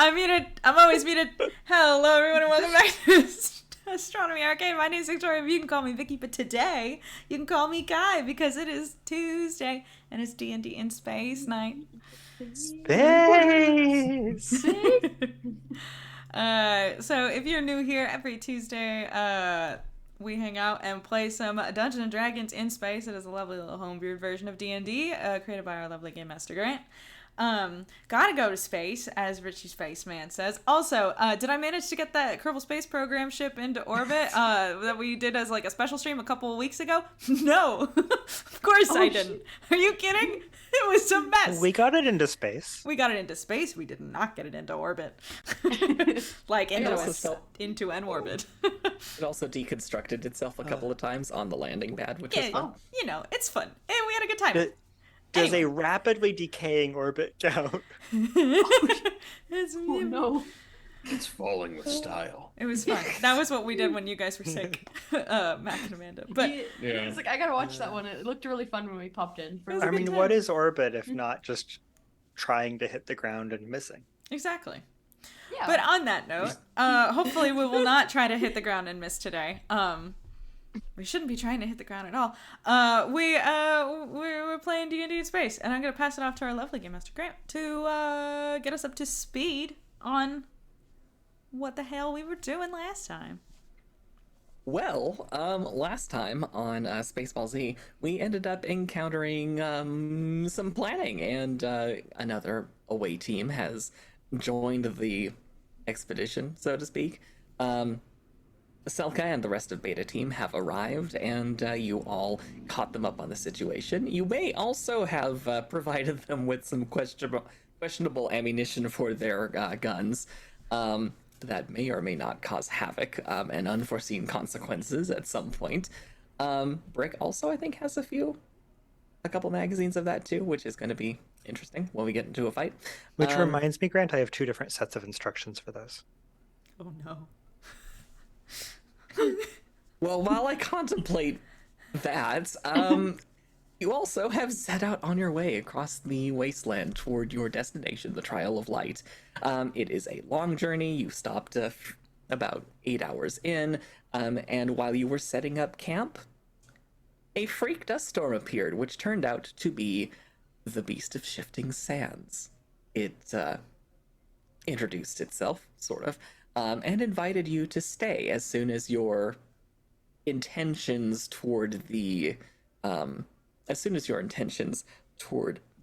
I'm muted. I'm always muted. Hello, everyone, and welcome back to Astronomy Arcade. My name is Victoria. You can call me Vicky, but today you can call me Kai because it is Tuesday and it's D&D in Space Night. Space! So if you're new here, every Tuesday, we hang out and play some Dungeons and Dragons in space. It is a lovely little homebrewed version of D&D, created by our lovely game master Grant. Gotta go to space, as Richie Spaceman says. Also, did I manage to get that Kerbal Space Program ship into orbit that we did as like a special stream a couple of weeks ago? No, of course I didn't. Are you kidding? It was a mess. We got it into space. We got it into space. We did not get it into orbit. Like into an orbit. It also deconstructed itself a couple of times on the landing pad, which was fun. You know, it's fun. And we had a good time. Does a rapidly decaying orbit count? Oh no. It's falling with style. It was fun. That was what we did when you guys were sick, Mac and Amanda. But yeah. It's like, I gotta watch that one. It looked really fun when we popped in. I mean, what is orbit if not just trying to hit the ground and missing? Exactly. Yeah. But on that note, hopefully we will not try to hit the ground and miss today. We shouldn't be trying to hit the ground at all. We're playing D&D in space, and I'm going to pass it off to our lovely Game Master Grant to get us up to speed on what the hell we were doing last time. Well, last time on Spaceball Z, we ended up encountering some planning, and another away team has joined the expedition, so to speak. Selka and the rest of Beta Team have arrived, and you all caught them up on the situation. You may also have provided them with some questionable ammunition for their guns that may or may not cause havoc and unforeseen consequences at some point. Brick also, I think, has a couple magazines of that too, which is going to be interesting when we get into a fight. Which reminds me, Grant, I have 2 different sets of instructions for those. Oh no. Well, while I contemplate that, you also have set out on your way across the wasteland toward your destination, the Trial of Light. It is a long journey. You stopped about 8 hours in, and while you were setting up camp, a freak dust storm appeared, which turned out to be the Beast of Shifting Sands. It introduced itself, sort of, and invited you to stay as soon as your intentions toward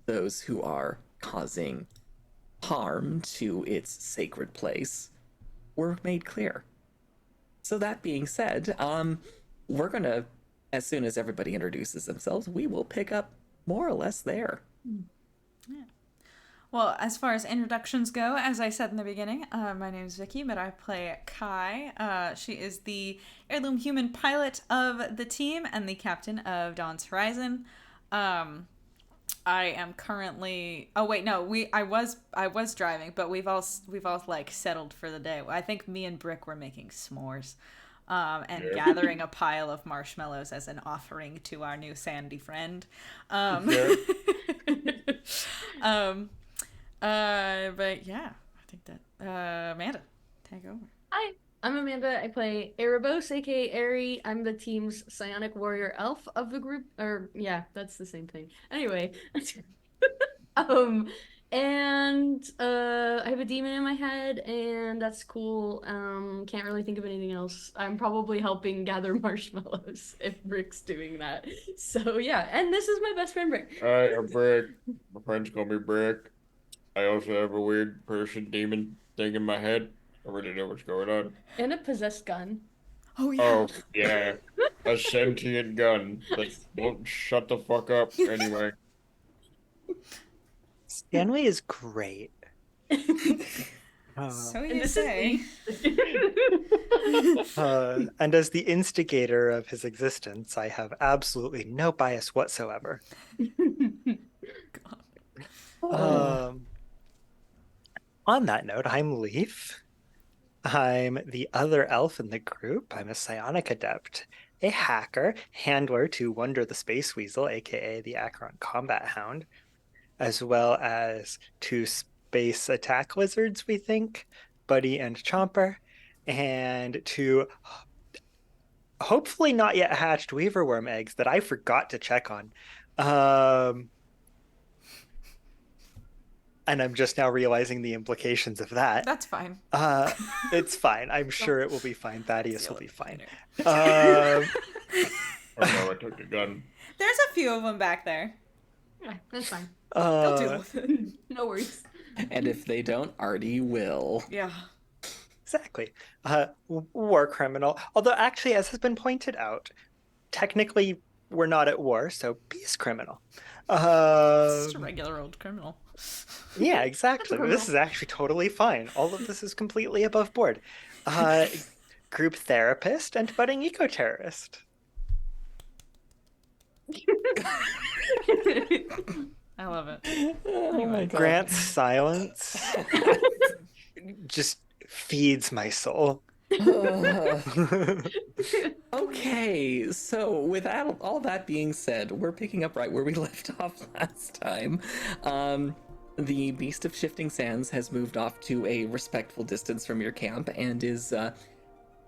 those who are causing harm to its sacred place were made clear. So that being said, we're gonna, as soon as everybody introduces themselves, we will pick up more or less there. Yeah. Well, as far as introductions go, as I said in the beginning, my name is Vicky, but I play Kai. She is the heirloom human pilot of the team and the captain of Dawn's Horizon. I am currently. Oh wait, no. I was driving, but we've all like settled for the day. I think me and Brick were making s'mores, and gathering a pile of marshmallows as an offering to our new Sandy friend. But yeah, I think that Amanda, take over. Hi, I'm Amanda. I play Erebos, aka Eri. I'm the team's psionic warrior elf of the group. Or yeah, that's the same thing. Anyway, and I have a demon in my head, and that's cool. Can't really think of anything else. I'm probably helping gather marshmallows if Brick's doing that. So yeah, and this is my best friend Brick. Hi, I'm Brick. My friends call me Brick. I also have a weird person demon thing in my head. I really know what's going on. And a possessed gun. Oh yeah. Oh, yeah. A sentient gun that won't shut the fuck up anyway. Stanley is great. So you say. And as the instigator of his existence, I have absolutely no bias whatsoever. On that note, I'm Leaf. I'm the other elf in the group. I'm a psionic adept, a hacker, handler to Wonder the Space Weasel, aka the Acheron Combat Hound, as well as to space attack lizards, we think, Buddy and Chomper, and 2 hopefully not yet hatched weaverworm eggs that I forgot to check on. And I'm just now realizing the implications of that. That's fine. It's fine. I'm sure it will be fine. Thaddeus Seal will be it. fine. Oh no, I took the gun. There's a few of them back there. Yeah, that's fine. They'll deal with it. No worries. And if they don't, Artie will. Yeah. Exactly. War criminal. Although, actually, as has been pointed out, technically we're not at war, so peace criminal. It's just a regular old criminal. Yeah, exactly. criminal. This is actually totally fine. All of this is completely above board. Group therapist and budding eco-terrorist. I love it. Oh my god. Grant's silence just feeds my soul. Okay, so with all that being said, we're picking up right where we left off last time. The Beast of Shifting Sands has moved off to a respectful distance from your camp and is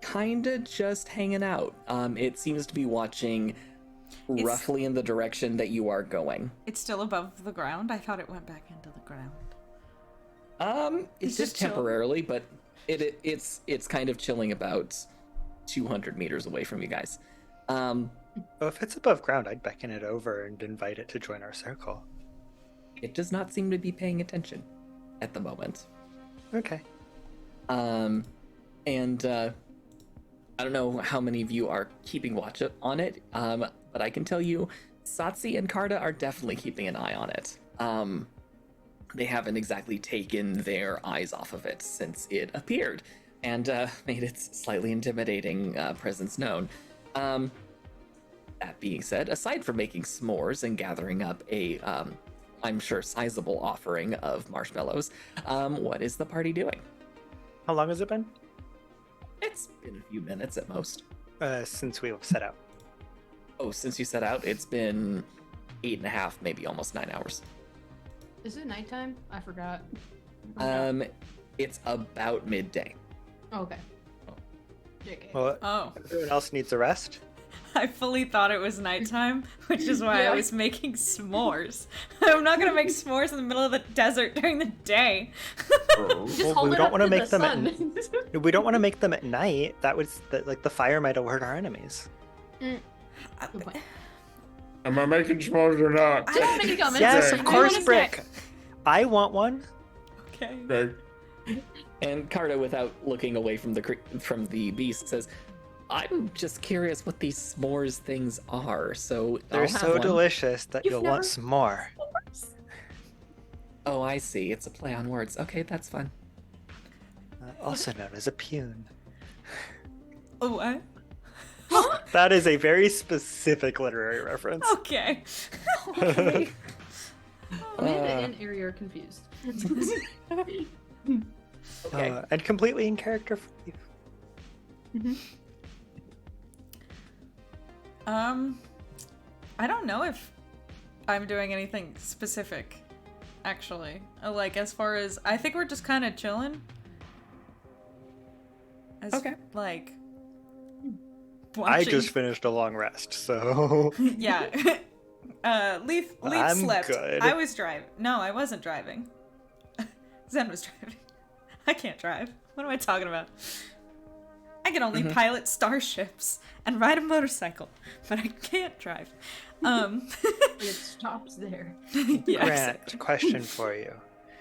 kinda just hanging out. It seems to be watching roughly in the direction that you are going. It's still above the ground. I thought it went back into the ground. It's It's just just chill. temporarily, but it's kind of chilling about 200 meters away from you guys. Well, if it's above ground, I'd beckon it over and invite it to join our circle. It does not seem to be paying attention at the moment. Okay. And I don't know how many of you are keeping watch on it, but I can tell you, Satsi and Karda are definitely keeping an eye on it. They haven't exactly taken their eyes off of it since it appeared and made its slightly intimidating presence known. That being said, aside from making s'mores and gathering up a, I'm sure, sizable offering of marshmallows, what is the party doing? How long has it been? It's been a few minutes at most. Since we set out. Oh, since you set out, it's been 8.5, maybe almost 9 hours. Is it nighttime? I forgot. It's about midday. Okay. JK. Well, Oh, everyone else needs a rest. I fully thought it was nighttime, which is why Yeah. I was making s'mores. I'm not gonna make s'mores in the middle of the desert during the day. Oh. Just Well, hold we it don't up wanna to make the them at sun. We don't want to make them at night. That would, like, the fire might alert our enemies. Good point. Am I making s'mores or not? I don't make comments. Yes, Okay. of I course, want a Brick. snack. I want one. Okay. Okay. And Karda, without looking away from the beast, says, "I'm just curious what these s'mores things are. So They're I'll have so one." delicious that You've you'll want never- some more. Oh, I see. It's a play on words. Okay, that's fun. Also known as a pune. Oh, what? That is a very specific literary reference. Okay. Okay. Amanda Uh. and Ari are confused. Okay. And completely in character for you. I don't know if I'm doing anything specific, actually. Like, as far as, I think we're just kind of chilling. Okay. Like, I watching. just finished a long rest, so Yeah. Leaf I'm slept. good. I was driving. No, I wasn't driving. Zen was driving. I can't drive. What am I talking about? I can only pilot starships and ride a motorcycle, but I can't drive. It stops there. Yeah, Grant, question for you.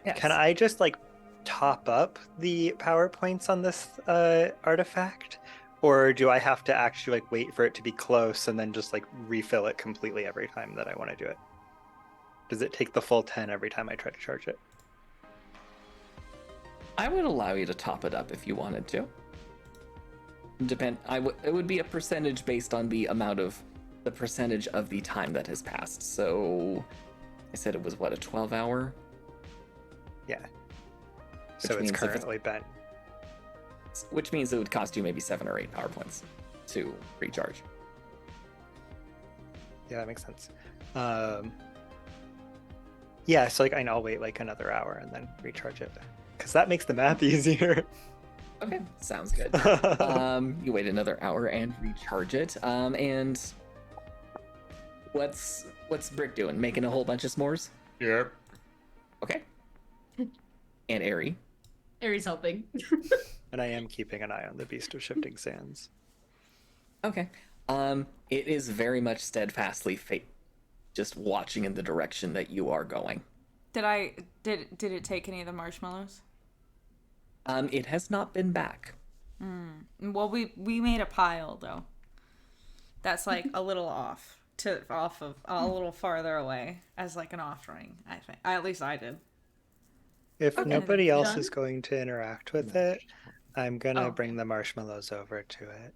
Yes. Can I just like top up the power points on this artifact? Or do I have to actually like wait for it to be close and then just like refill it completely every time that I want to do it? Does it take the full 10 every time I try to charge it? I would allow you to top it up if you wanted to. It would be a percentage based on the percentage of the time that has passed. So I said it was what, a 12-hour? Yeah. Which So it's means if it's- currently been. Which means it would cost you maybe 7 or 8 power points to recharge. Yeah, that makes sense. Yeah, so like I'll wait like another hour and then recharge it. Because that makes the math easier. Okay, sounds good. You wait another hour and recharge it. And what's Brick doing? Making a whole bunch of s'mores? Yep. Okay. And Airy. Aries helping. And I am keeping an eye on the Beast of Shifting Sands. Okay. It is very much steadfastly just watching in the direction that you are going. Did it take any of the marshmallows? It has not been back. Well, we made a pile though. That's like a little off of a little farther away as like an offering. I think at least I did. If Okay. nobody else Done? is going to interact with it, I'm gonna Oh. bring the marshmallows over to it.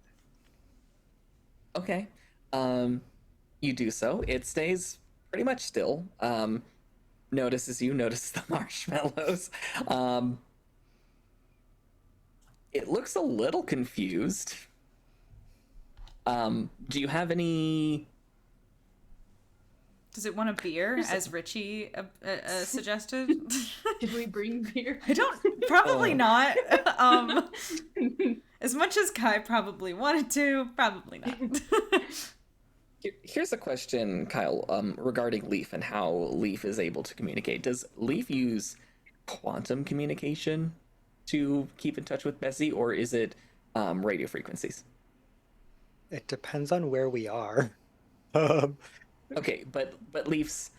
Okay. You do so. It stays pretty much still. Notices you, notices the marshmallows. It looks a little confused. Do you have any... Does it want a beer, as Richie suggested? Did we bring beer? I don't. Probably Oh. not. As much as Kai probably wanted to, probably not. Here's a question, Kyle, regarding Leaf and how Leaf is able to communicate. Does Leaf use quantum communication to keep in touch with Bessie, or is it radio frequencies? It depends on where we are. Um, Okay, but Leaf's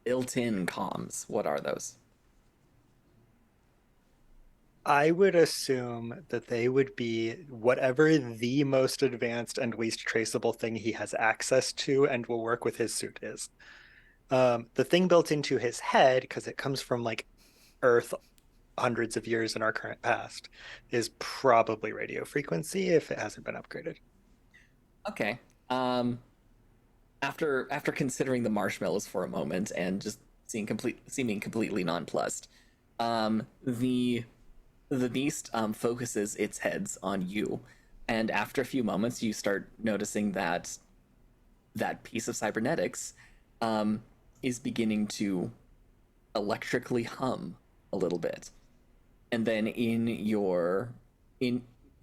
built-in comms, what are those? I would assume that they would be whatever the most advanced and least traceable thing he has access to and will work with his suit is. The thing built into his head, because it comes from like Earth hundreds of years in our current past, is probably radio frequency if it hasn't been upgraded. Okay. After considering the marshmallows for a moment and just seeming completely nonplussed, the beast focuses its heads on you, and after a few moments, you start noticing that piece of cybernetics is beginning to electrically hum a little bit, and then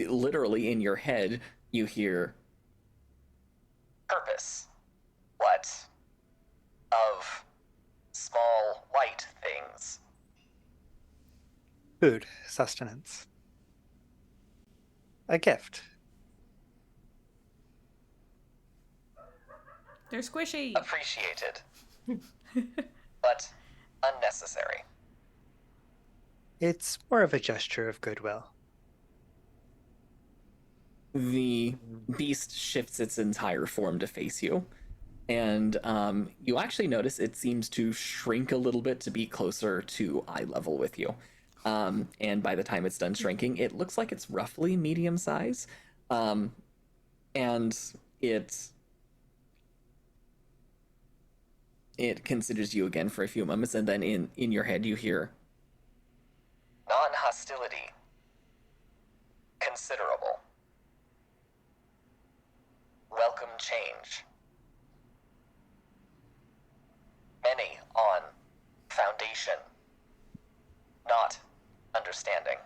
literally in your head, you hear purpose. What of small white things? Food, sustenance. A gift. They're squishy. Appreciated, but unnecessary. It's more of a gesture of goodwill. The beast shifts its entire form to face you, and you actually notice it seems to shrink a little bit to be closer to eye level with you. And by the time it's done shrinking, it looks like it's roughly medium size. And it considers you again for a few moments, and then in your head you hear non-hostility. Considerable. Welcome change. Many on foundation. Not understanding.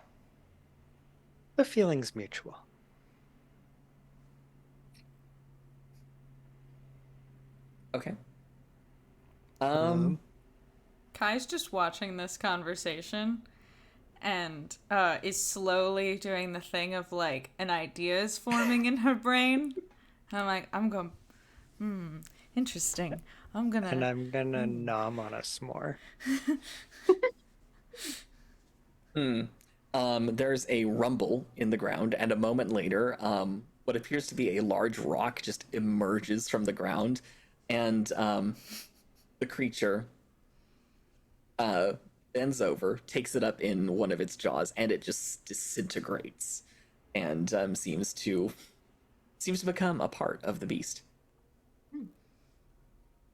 The feeling's mutual. Okay. Kai's just watching this conversation and is slowly doing the thing of like an idea is forming in her brain. And I'm like, I'm going, interesting. I'm gonna nom on a s'more. There's a rumble in the ground, and a moment later, what appears to be a large rock just emerges from the ground, and the creature bends over, takes it up in one of its jaws, and it just disintegrates, and seems to become a part of the beast.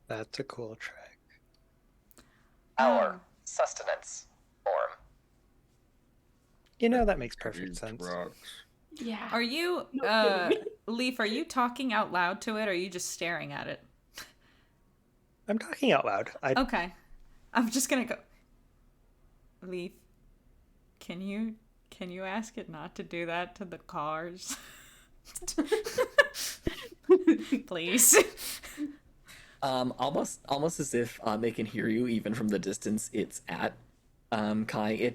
That's a cool trick. Our sustenance form. You know, that makes perfect Eats sense. rocks. Yeah. Are you, No kidding. Leaf, are you talking out loud to it, or are you just staring at it? I'm talking out loud. Okay. I'm just gonna go. Leaf, can you ask it not to do that to the cars? Please. Almost as if they can hear you even from the distance it's at. Kai,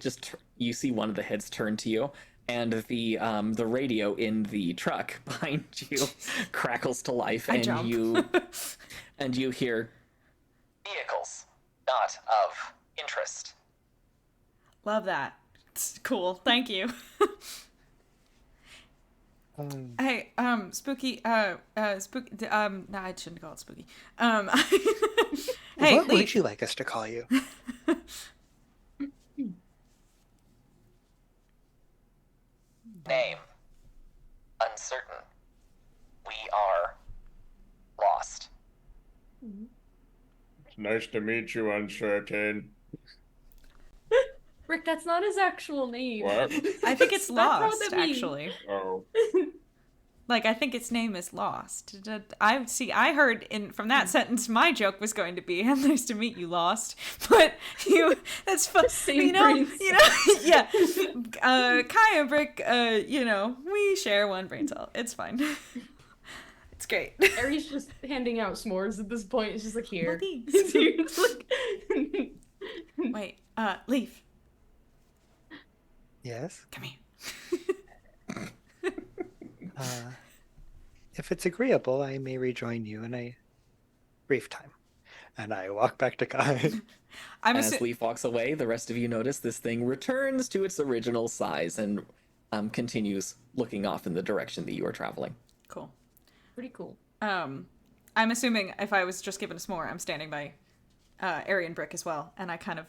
you see one of the heads turn to you, and the radio in the truck behind you crackles to life, and jump. you hear vehicles not of interest. Love that. It's cool. Thank you. Hey, spooky, spooky, no, I shouldn't call it spooky. Hey, what Leaf. would you like us to call you? Name uncertain. We are lost. It's nice to meet you, Uncertain. Rick, that's not his actual name. What? I think it's That's not what Lost, that means. actually. Oh. Like, I think its name is Lost. I heard from that sentence my joke was going to be, nice to meet you, Lost. But that's fun. Same You brain know, yeah. Kai and Brick, we share one brain cell. It's fine. It's great. Aries just handing out s'mores at this point. It's just like, here. Well, thanks. It's like... Wait, Leaf, Yes? come here. If it's agreeable, I may rejoin you in a brief time. And I walk back to Kai. As Leaf walks away, the rest of you notice this thing returns to its original size and continues looking off in the direction that you are traveling. Cool. Pretty cool. I'm assuming if I was just given a s'more, I'm standing by Ari and Brick as well, and I kind of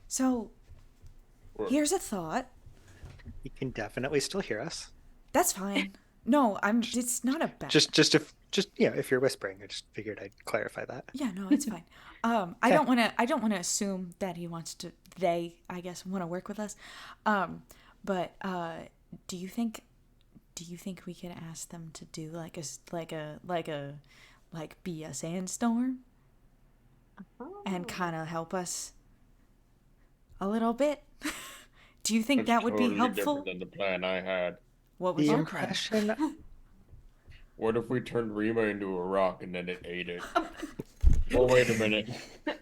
so What? here's a thought. You can definitely still hear us. That's fine. No, it's not a bad. Just if you're whispering, I just figured I'd clarify that. Yeah, no, it's fine. I don't want to assume that he wants to. They, I guess, want to work with us. But do you think we could ask them to do be a sandstorm and kind of help us a little bit? Do you think That's that would be totally helpful? different than the plan I had. What was The your plan? impression What if we turned Rima into a rock and then it ate it? Oh, wait a minute.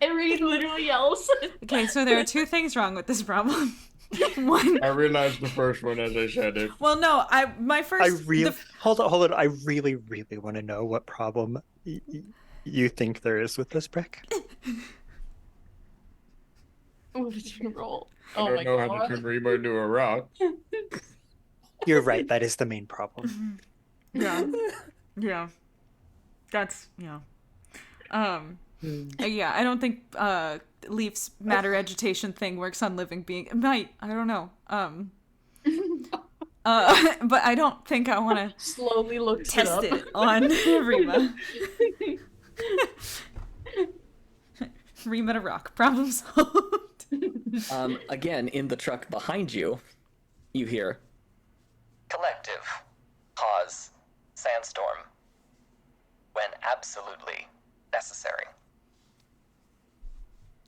Aries literally yells. Okay, so there are two things wrong with this problem. One. I realized the first one as I said it. Well, no, hold on. I really, really want to know what problem you think there is with this brick. What did you roll? I don't know how to turn Rima into a rock. You're right. That is the main problem. Yeah. Yeah. That's, yeah. Yeah, I don't think Leaf's matter agitation thing works on living being. It might. I don't know. But I don't think I want to Slowly look test it on Rima. Rima to rock. Problem solved. Again, in the truck behind you, you hear collective pause sandstorm when absolutely necessary.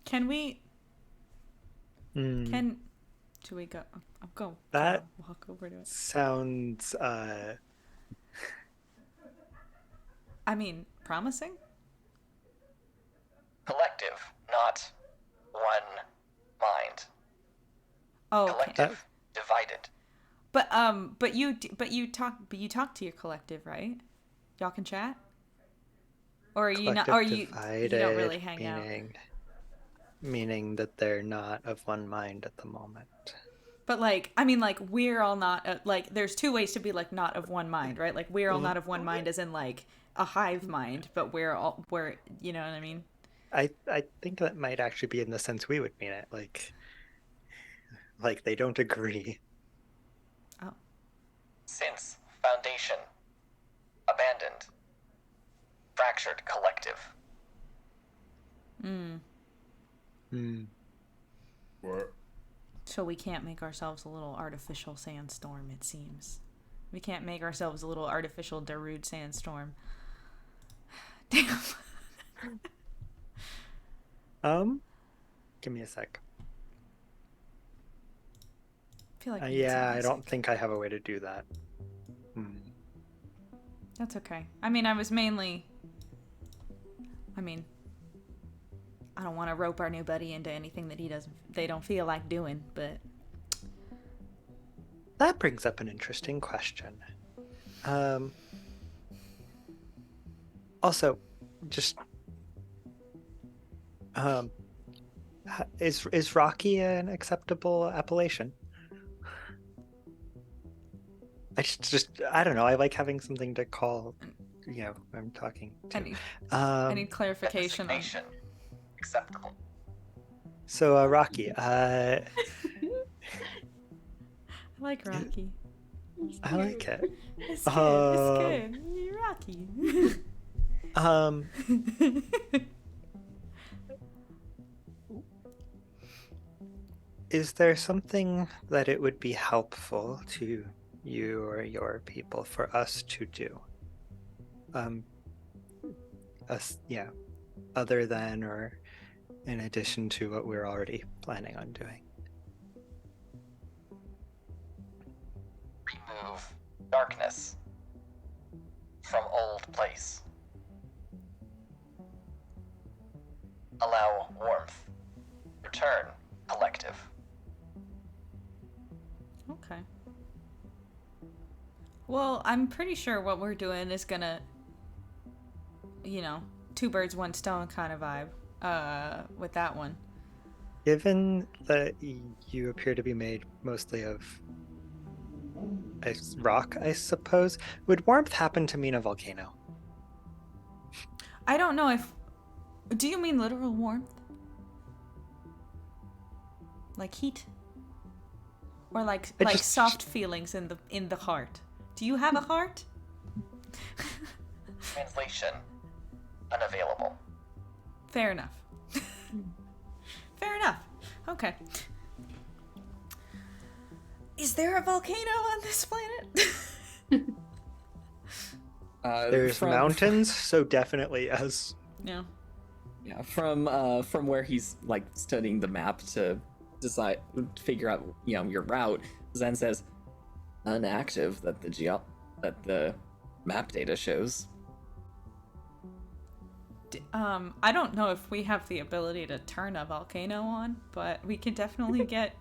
Can we? Hmm. Should we go? I'll go. That walk over to it. sounds I mean, promising. Collective, not one mind. Oh, okay. Collective, divided. But you talk to your collective, right? Y'all can chat. Or are you not? Or you don't really hang out. Meaning that they're not of one mind at the moment. But we're all not there's two ways to be not of one mind, right? Like we're all not of one mind as in a hive mind, but we're you know what I mean? I think that might actually be in the sense we would mean it, like they don't agree. Oh. Since foundation, abandoned, fractured collective. What? So we can't make ourselves a little artificial sandstorm, it seems. We can't make ourselves a little artificial Darude sandstorm. Damn. Give me a sec. I feel like we need Yeah, some I music. don't think I have a way to do that. That's okay. I mean, I was mainly. I mean, I don't want to rope our new buddy into anything that they don't feel like doing, but That brings up an interesting question. Also, just is Rocky an acceptable appellation? I don't know. I like having something to call. I'm talking to. I need clarification. Acceptable. So, Rocky. I like Rocky. I like it. It's good. It's good. You're Rocky. Is there something that it would be helpful to you or your people for us to do? Other than or in addition to what we're already planning on doing. Remove darkness from old place. Allow warmth. Return collective. Okay. Well, I'm pretty sure what we're doing is gonna, two birds, one stone kind of vibe with that one. Given that you appear to be made mostly of rock, I suppose, would warmth happen to mean a volcano? I don't know if... Do you mean literal warmth? Like heat? Or like soft feelings in the heart? Do you have a heart? Translation unavailable. Fair enough. Fair enough. Okay. Is there a volcano on this planet? There's mountains, so definitely yes. Yeah. Yeah, from where he's like studying the map to figure out your route. Zen says unactive that the map data shows. I don't know if we have the ability to turn a volcano on, but we could definitely get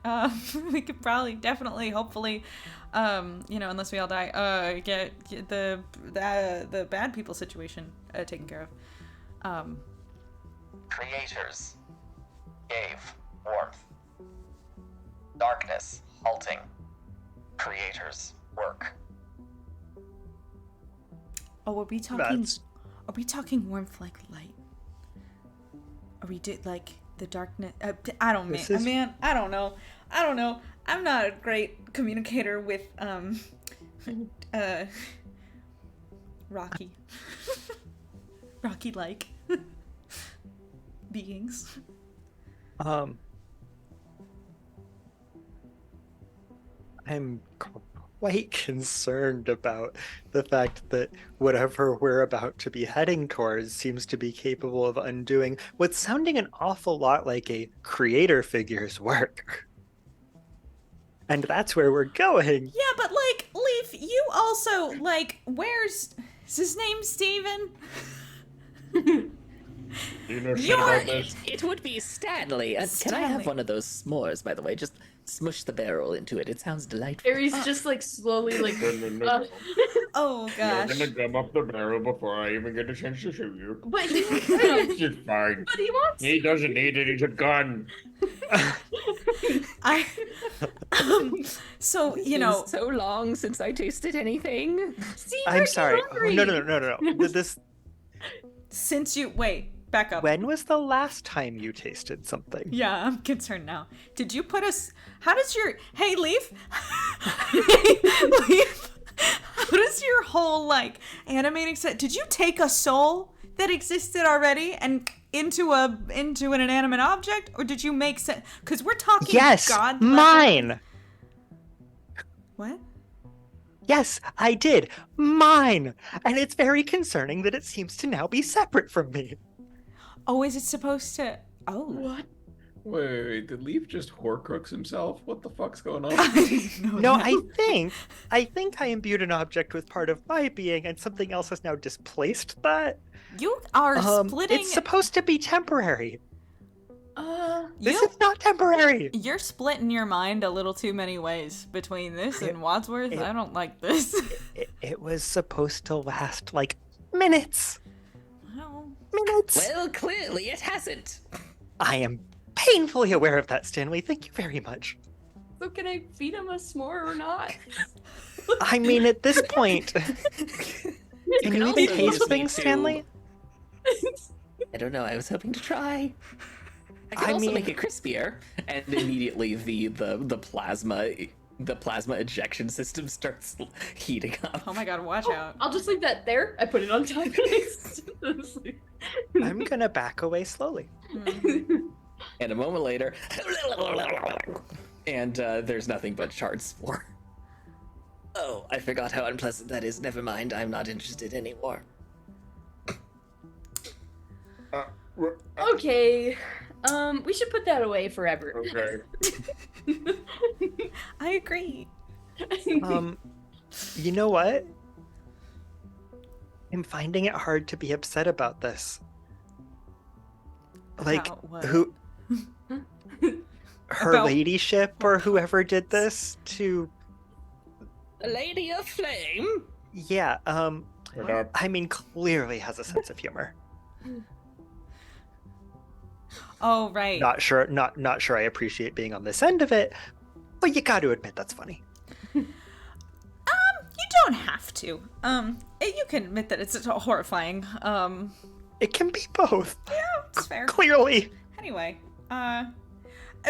we could probably definitely hopefully unless we all die get the bad people situation taken care of. Creators gave warmth. Darkness halting. Creators work. Oh, are we talking warmth like light? Are we like the darkness? I don't know. I'm not a great communicator with Rocky. Rocky-like beings. I'm quite concerned about the fact that whatever we're about to be heading towards seems to be capable of undoing what's sounding an awful lot like a creator figure's work. And that's where we're going. Yeah, but like, Leaf, you also, is his name Steven? Do you know shit about this? It would be Stanley. Can I have one of those s'mores, by the way? Just smush the barrel into it. It sounds delightful. Aries just like slowly like. No. Oh gosh. You're gonna gum up the barrel before I even get a chance to shoot you. But he wants It's fine. But he wants. He doesn't need it. He's a gun. So It's so long since I tasted anything. See, I'm sorry. hungry. No. This. Since you back up. When was the last time you tasted something? Yeah, I'm concerned now. Did you put us? How does your Leaf? Hey, Leaf. How does your whole animating set? Did you take a soul that existed already and into an inanimate object, or did you make sense? Because we're talking God level. Mine. What? Yes, I did. Mine. And it's very concerning that it seems to now be separate from me. Oh, is it supposed to? Oh. What? Wait, did Leaf just Horcrux himself? What the fuck's going on? I didn't know No, that. I think I imbued an object with part of my being, and something else has now displaced that. You are splitting. It's supposed to be temporary. This You is not temporary. You're splitting your mind a little too many ways between this and Wadsworth. I don't like this. It was supposed to last like minutes. Well, Minutes. Well, clearly it hasn't. I am painfully aware of that, Stanley. Thank you very much. So can I feed him a s'more or not? I mean, at this point, can you even also taste use me things, to- Stanley? I don't know. I was hoping to try. I could I also mean- make it crispier, and immediately the plasma ejection system starts heating up. oh my god, watch out. I'll just leave that there. I put it on top. I'm gonna back away slowly. And a moment later, and there's nothing but charred spore. Oh, I forgot how unpleasant that is. Never mind. I'm not interested anymore. Okay. We should put that away forever. Okay. I agree. You know what? I'm finding it hard to be upset about this. Like, About what? who? Her About- ladyship or whoever did this to. A lady of flame. Yeah, We're not. I mean, clearly has a sense of humor. Oh, right. Not sure I appreciate being on this end of it, but you got to admit that's funny. You don't have to. You can admit that it's horrifying. It can be both. It's fair. Clearly. Anyway, and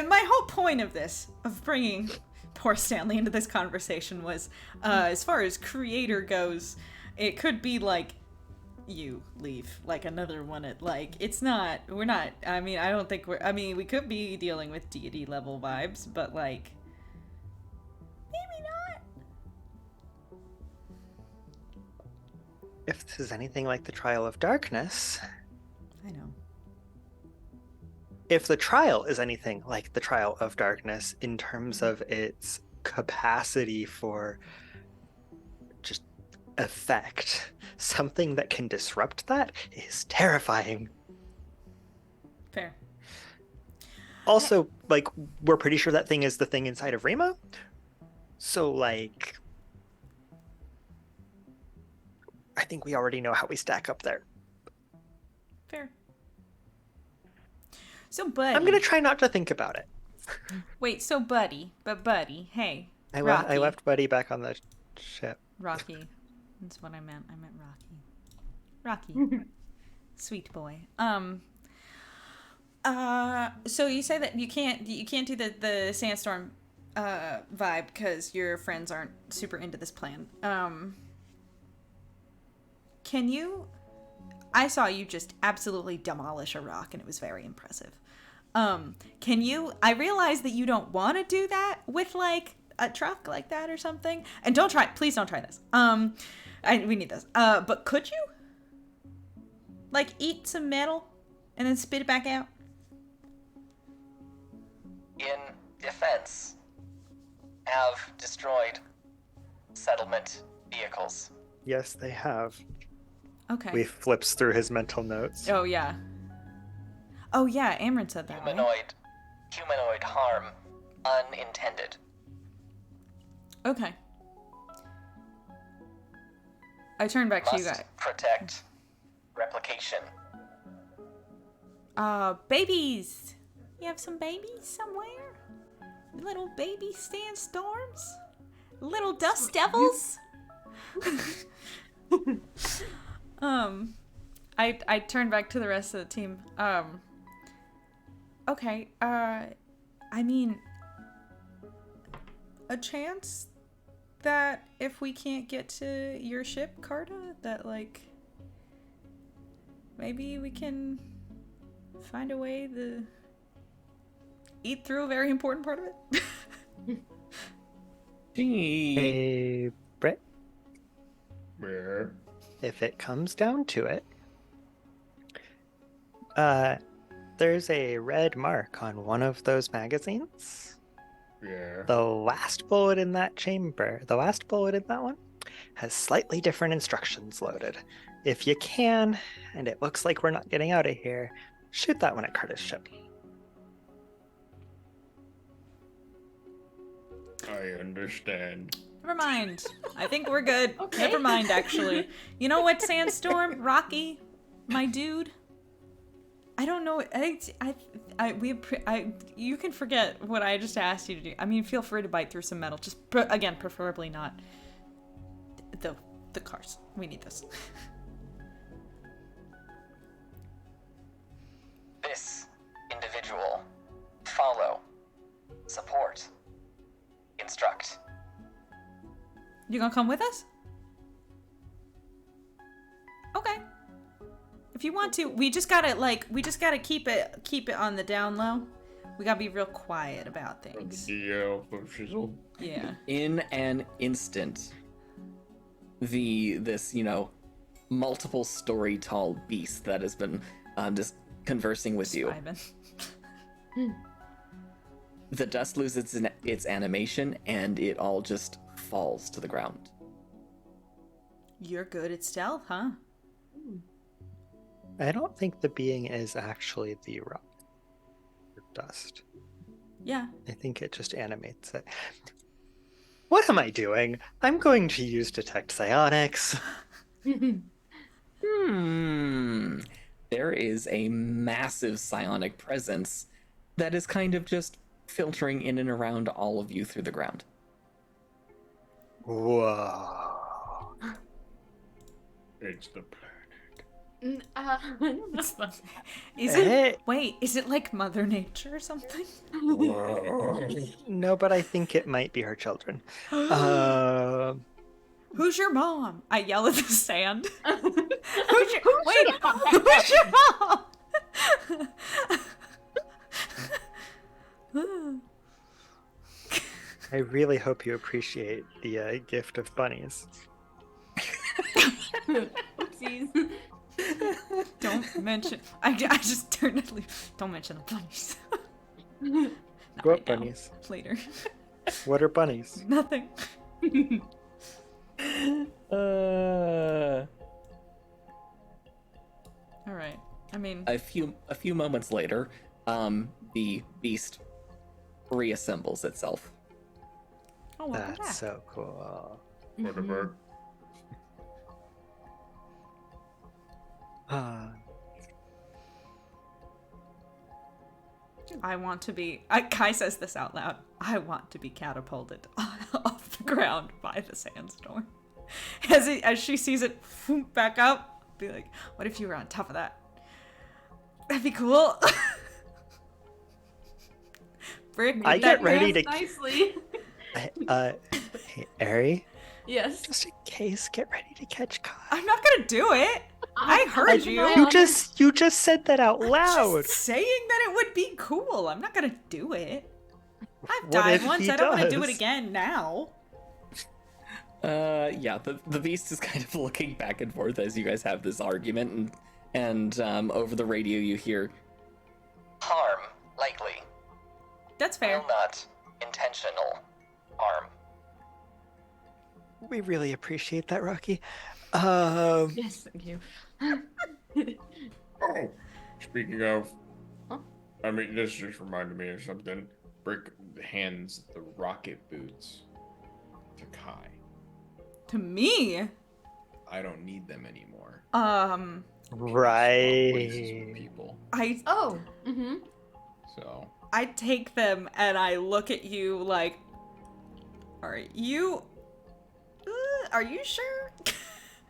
my whole point of this, of bringing poor Stanley into this conversation was, as far as creator goes, it could be like, you leave, like another one at, like, we're not, I mean, I don't think we could be dealing with deity level vibes, but like, maybe not. If this is anything like the Trial of Darkness, I know. if the trial is anything like the Trial of Darkness in terms of its capacity for just effect, something that can disrupt that is terrifying. Fair. Also, like, we're pretty sure that thing is the thing inside of Rima. So, like, I think we already know how we stack up there. Fair. So, buddy. I'm gonna try not to think about it. Wait, so buddy, hey. I Rocky. left Buddy back on the ship. Rocky. That's what I meant. I meant Rocky. Rocky. Sweet boy. So you say that you can't do the sandstorm vibe because your friends aren't super into this plan. Can you? I saw you just absolutely demolish a rock, and it was very impressive. Can you? I realize that you don't want to do that with like a truck like that or something. And please don't try this. We need this. But could you? Like eat some metal and then spit it back out? In defense, have destroyed settlement vehicles. Yes, they have. Okay. We flips through his mental notes. Oh yeah. Oh yeah, Amryn said that. Right? Humanoid harm unintended. Okay. I turn back to you guys. Protect replication. Babies. You have some babies somewhere? Little baby sandstorms? Little dust devils? I turn back to the rest of the team. Okay, I mean, a chance that if we can't get to your ship, Carta, that, like, maybe we can find a way to eat through a very important part of it? Gee. Hey, Britt, Where? if it comes down to it, there's a red mark on one of those magazines. Yeah. The last bullet in that one, has slightly different instructions loaded. If you can, and it looks like we're not getting out of here, shoot that one at Carter's ship. I understand. Never mind. I think we're good. Okay. Never mind, actually. You know what, Sandstorm? Rocky, my dude. I don't know. You can forget what I just asked you to do. I mean, feel free to bite through some metal. Just, again, preferably not the cars. We need this. This individual. Follow. Support. Instruct. You gonna come with us? Okay. If you want to, we just gotta keep it on the down low. We gotta be real quiet about things. Yeah, shizzle. Yeah. In an instant, this multiple story tall beast that has been just conversing with you. Vibing. The dust loses its animation and it all just falls to the ground. You're good at stealth, huh? I don't think the being is actually the rock or dust. Yeah. I think it just animates it. What am I doing? I'm going to use detect psionics. There is a massive psionic presence that is kind of just filtering in and around all of you through the ground. Whoa. It's the planet. Is it like Mother Nature or something? No, but I think it might be her children. Who's your mom? I yell at the sand. Who's your mom? I really hope you appreciate the gift of bunnies. Oopsies. Don't mention. I just turned to leave. Don't mention the bunnies. Not What right now. bunnies? Later. What are bunnies? Nothing. Uh, All right. I mean, a few moments later, the beast reassembles itself. oh, welcome That's back. so cool. Whatever. I want to be. Kai says this out loud. I want to be catapulted off the ground by the sandstorm. As she sees it back up, be like, "What if you were on top of that? That'd be cool." Brick, I make get that ready math. to- nicely. Hey, Ari, Yes. just in case, get ready to catch Kai. I'm not gonna do it. I heard you. I You just said that out loud. Just saying that it would be cool. I'm not gonna do it. I've What died if once. he I don't want to do it does? again now. Yeah, the beast is kind of looking back and forth as you guys have this argument, and over the radio you hear harm, likely. That's fair. Will not intentional harm. We really appreciate that, Rocky. Yes, thank you. Oh, speaking of, Huh? I mean, this just reminded me of something. Brick hands the rocket boots to Kai. To me, I don't need them anymore. um, Places with Right. people. I Oh. Mm-hmm. So I take them and I look at you like, are you sure?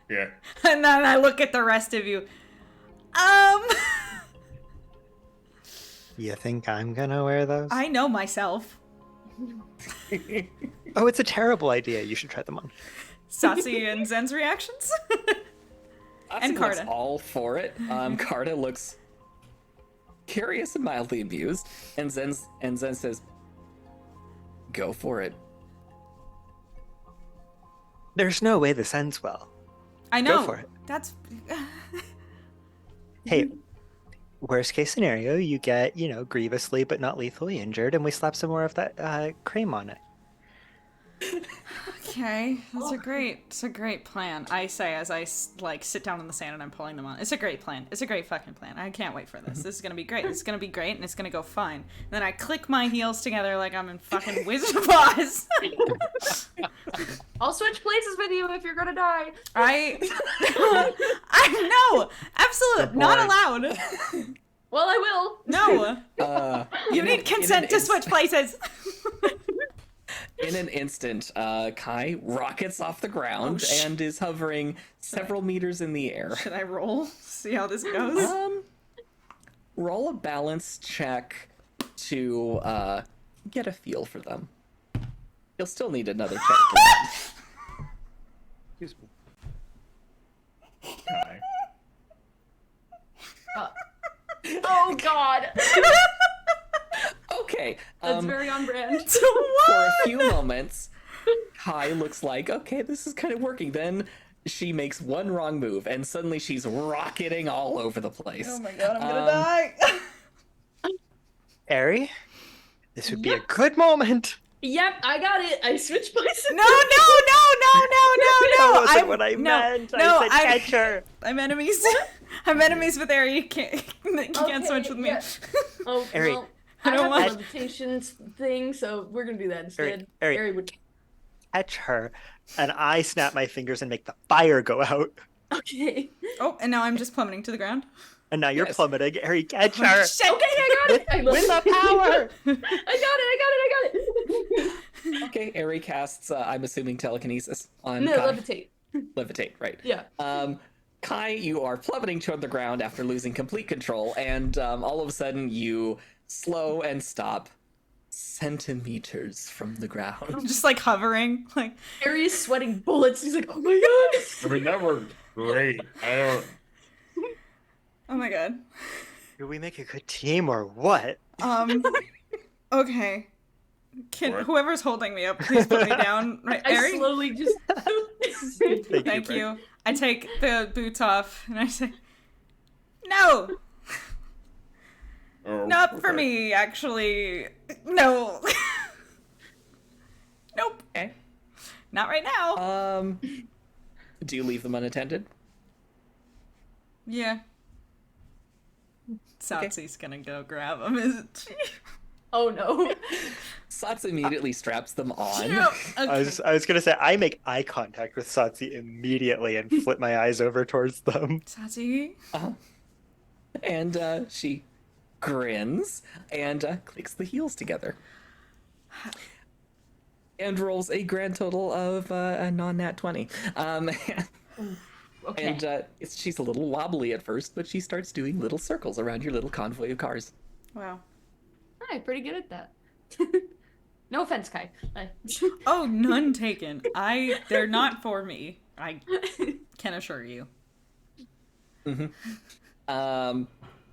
yeah. And then I look at the rest of you. You think I'm gonna wear those? I know myself. Oh, it's a terrible idea. You should try them on. Sassy and Zen's reactions. And Looks Carta. all for it. Carta looks curious and mildly amused, and Zen says, "Go for it." There's no way this ends well. I know. Go for it. That's Hey, worst case scenario, you get, grievously but not lethally injured, and we slap some more of that cream on it. Okay, it's a great plan. I say as I sit down in the sand and I'm pulling them on. It's a great plan. It's a great fucking plan. I can't wait for this. This is gonna be great. This is gonna be great, and it's gonna go fine. And then I click my heels together like I'm in fucking Wizard of Oz. I'll switch places with you if you're gonna die. I no, absolute, not allowed. Well, I will. No, you need consent to switch places. In an instant, Kai rockets off the ground and is hovering several meters in the air. Should I roll? See how this goes? Roll a balance check to get a feel for them. You'll still need another check for that. Excuse me. Kai. Oh God. Okay. That's very on brand. For a few moments, Kai looks like, okay, this is kind of working. Then she makes one wrong move, and suddenly she's rocketing all over the place. Oh my god, I'm gonna die. Ari, this would be a good moment. Yep, I got it. I switched places. No. That wasn't what I meant. I said catcher. I'm enemies. I'm enemies with Ari. You can't switch with me. Yeah. Oh, Ari, well, I I don't have want- a levitation thing, so we're gonna do that instead. Ari. would. Catch her, and I snap my fingers and make the fire go out. Okay. Oh, and now I'm just plummeting to the ground. And now you're Yes. plummeting. Ari, catch her. Shit. Okay, I got it. I With the power. I got it. Okay, Ari casts, I'm assuming telekinesis on No, Kai. levitate. Levitate, right. Yeah. Kai, you are plummeting toward the ground after losing complete control, and all of a sudden you slow and stop centimeters from the ground. Just like hovering. Like, Harry is sweating bullets. He's like, oh my God. I mean, that worked great. I don't. oh my god. Do we make a good team or what? Okay. Can What? whoever's holding me up, please put me down. Right, I Ari? slowly just. Thank you. I take the boots off and I say, no, Oh, not for okay. me, actually. No. Nope. Okay. Not right now. Do you leave them unattended? Yeah. Satsu's gonna go grab him, isn't she? Oh no. Satsu immediately straps them on. I was gonna say I make eye contact with Satsi immediately and flip my eyes over towards them. Satsu? And she grins and clicks the heels together. And rolls a grand total of a non-nat 20. Okay. And she's a little wobbly at first, but she starts doing little circles around your little convoy of cars. Wow. Hi, pretty good at that. No offense, Kai. Oh, none taken. They're not for me. I can assure you.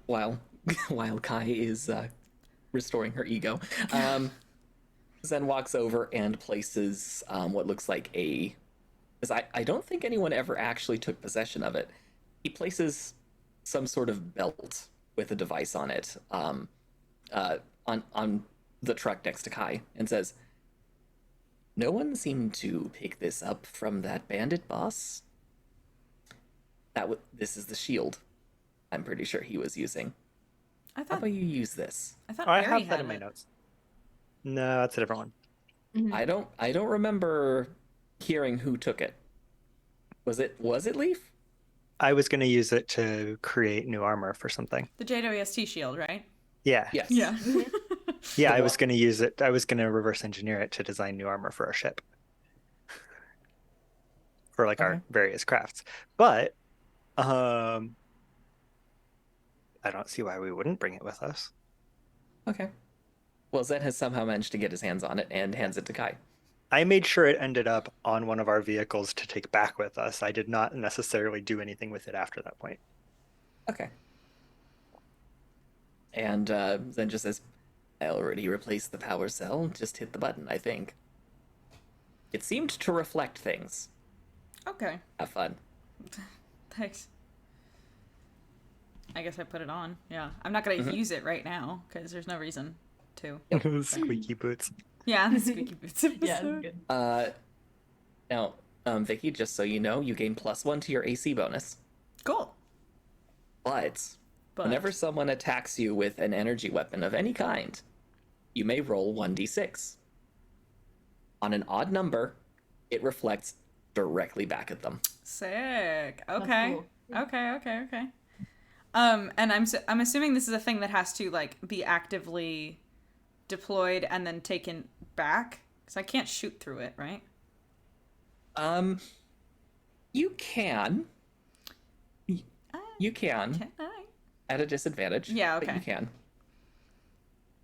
While Kai is restoring her ego, Zen walks over and places what looks like a... Because I don't think anyone ever actually took possession of it. He places some sort of belt with a device on it on the truck next to Kai and says, "No one seemed to pick this up from that bandit boss. This is the shield I'm pretty sure he was using. I How thought about you use this?" I Ari have that had in my it. notes. No, that's a different one. I don't remember hearing who took it. Was it Leaf? I was gonna use it to create new armor for something. The JWST shield, right? Yeah. Yes. Yeah. Yeah, I was gonna use it. I was gonna reverse engineer it to design new armor for our ship. For like our various crafts. But I don't see why we wouldn't bring it with us. Okay. Well, Zen has somehow managed to get his hands on it and hands it to Kai. I made sure it ended up on one of our vehicles to take back with us. I did not necessarily do anything with it after that point. Okay. And Zen just says, "I already replaced the power cell. Just hit the button, I think. It seemed to reflect things. Okay. Have fun." Thanks. I guess I put it on. Yeah. I'm not going to Mhm. use it right now because there's no reason to. Squeaky boots. Yeah, the squeaky boots Yeah, episode. good. Now, Vicky, just so you know, you gain +1 to your AC bonus. Cool. But But whenever someone attacks you with an energy weapon of any kind, you may roll 1d6. On an odd number, it reflects directly back at them. sick. That's Okay. cool. Okay. And I'm assuming this is a thing that has to like be actively deployed and then taken back because I can't shoot through it, right? You can. You can Can I? at a disadvantage. Yeah, But okay. you can.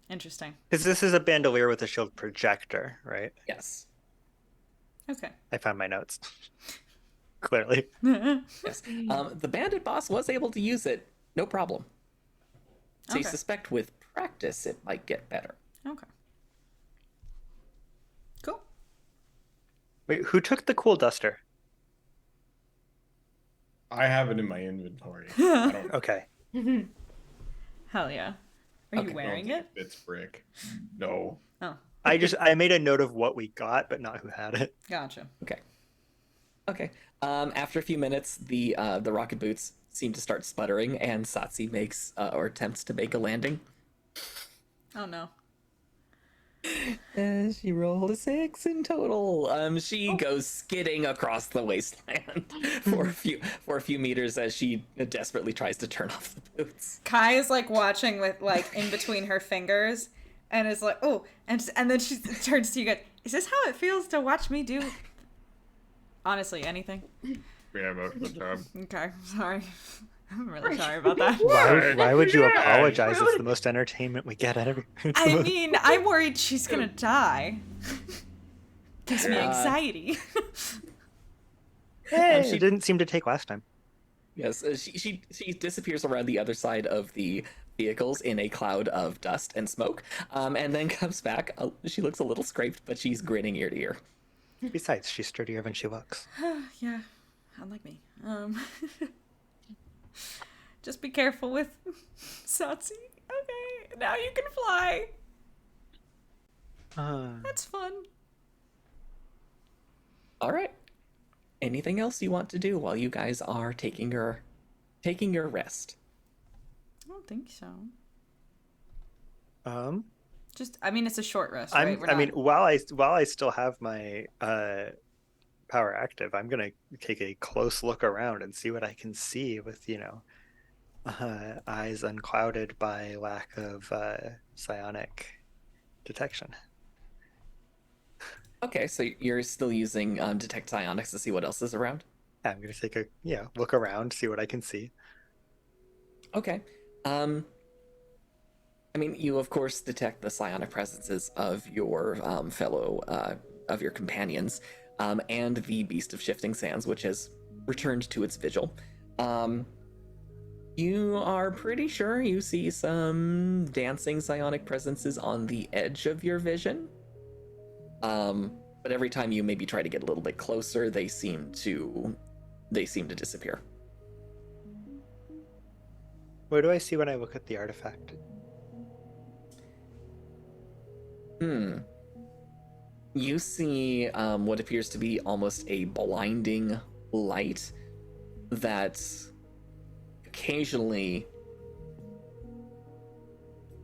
Interesting. Because this is a bandolier with a shield projector, right? Yes. Okay. I found my notes. Clearly. Yes. The bandit boss was able to use it, no problem. So you Okay. suspect with practice it might get better. Okay. Cool. Wait, who took the cool duster? I have it in my inventory. I don't Okay. Hell yeah. Are Okay. you wearing know it? if it's brick. No. Oh, I made a note of what we got, but not who had it. gotcha. Okay. After a few minutes, the rocket boots seem to start sputtering, and Satsi makes or attempts to make a landing. Oh no. She rolled a 6 in total. She goes skidding across the wasteland for a few meters as she desperately tries to turn off the boots. Kai is like watching with like in between her fingers and is like, oh, and then she turns to you guys. Is this how it feels to watch me do? Honestly, anything. Yeah, most of the time. Okay, sorry. I'm really sorry about that. Why would you Yeah. apologize? It's the most entertainment we get out of it. I mean, I'm worried she's gonna die. Gives me anxiety. Hey, she- it didn't seem to take last time. Yes, she disappears around the other side of the vehicles in a cloud of dust and smoke, and then comes back. She looks a little scraped, but she's grinning ear to ear. Besides, she's sturdier than she looks. Yeah, unlike me. Just be careful with Satsi. Okay, now you can fly. That's fun. All right. Anything else you want to do while you guys are taking your rest? I don't think so. Just I mean, it's a short rest, right? I mean, while I still have my power active, I'm gonna take a close look around and see what I can see with eyes unclouded by lack of psionic detection. Okay, so you're still using detect psionics to see what else is around. Yeah, I'm gonna take a look around, see what I can see. Okay. I mean, you of course detect the psionic presences of your fellow of your companions, and the Beast of Shifting Sands, which has returned to its vigil. You are pretty sure you see some dancing psionic presences on the edge of your vision. But every time you maybe try to get a little bit closer, they seem to disappear. Where do I see when I look at the artifact? You see what appears to be almost a blinding light that occasionally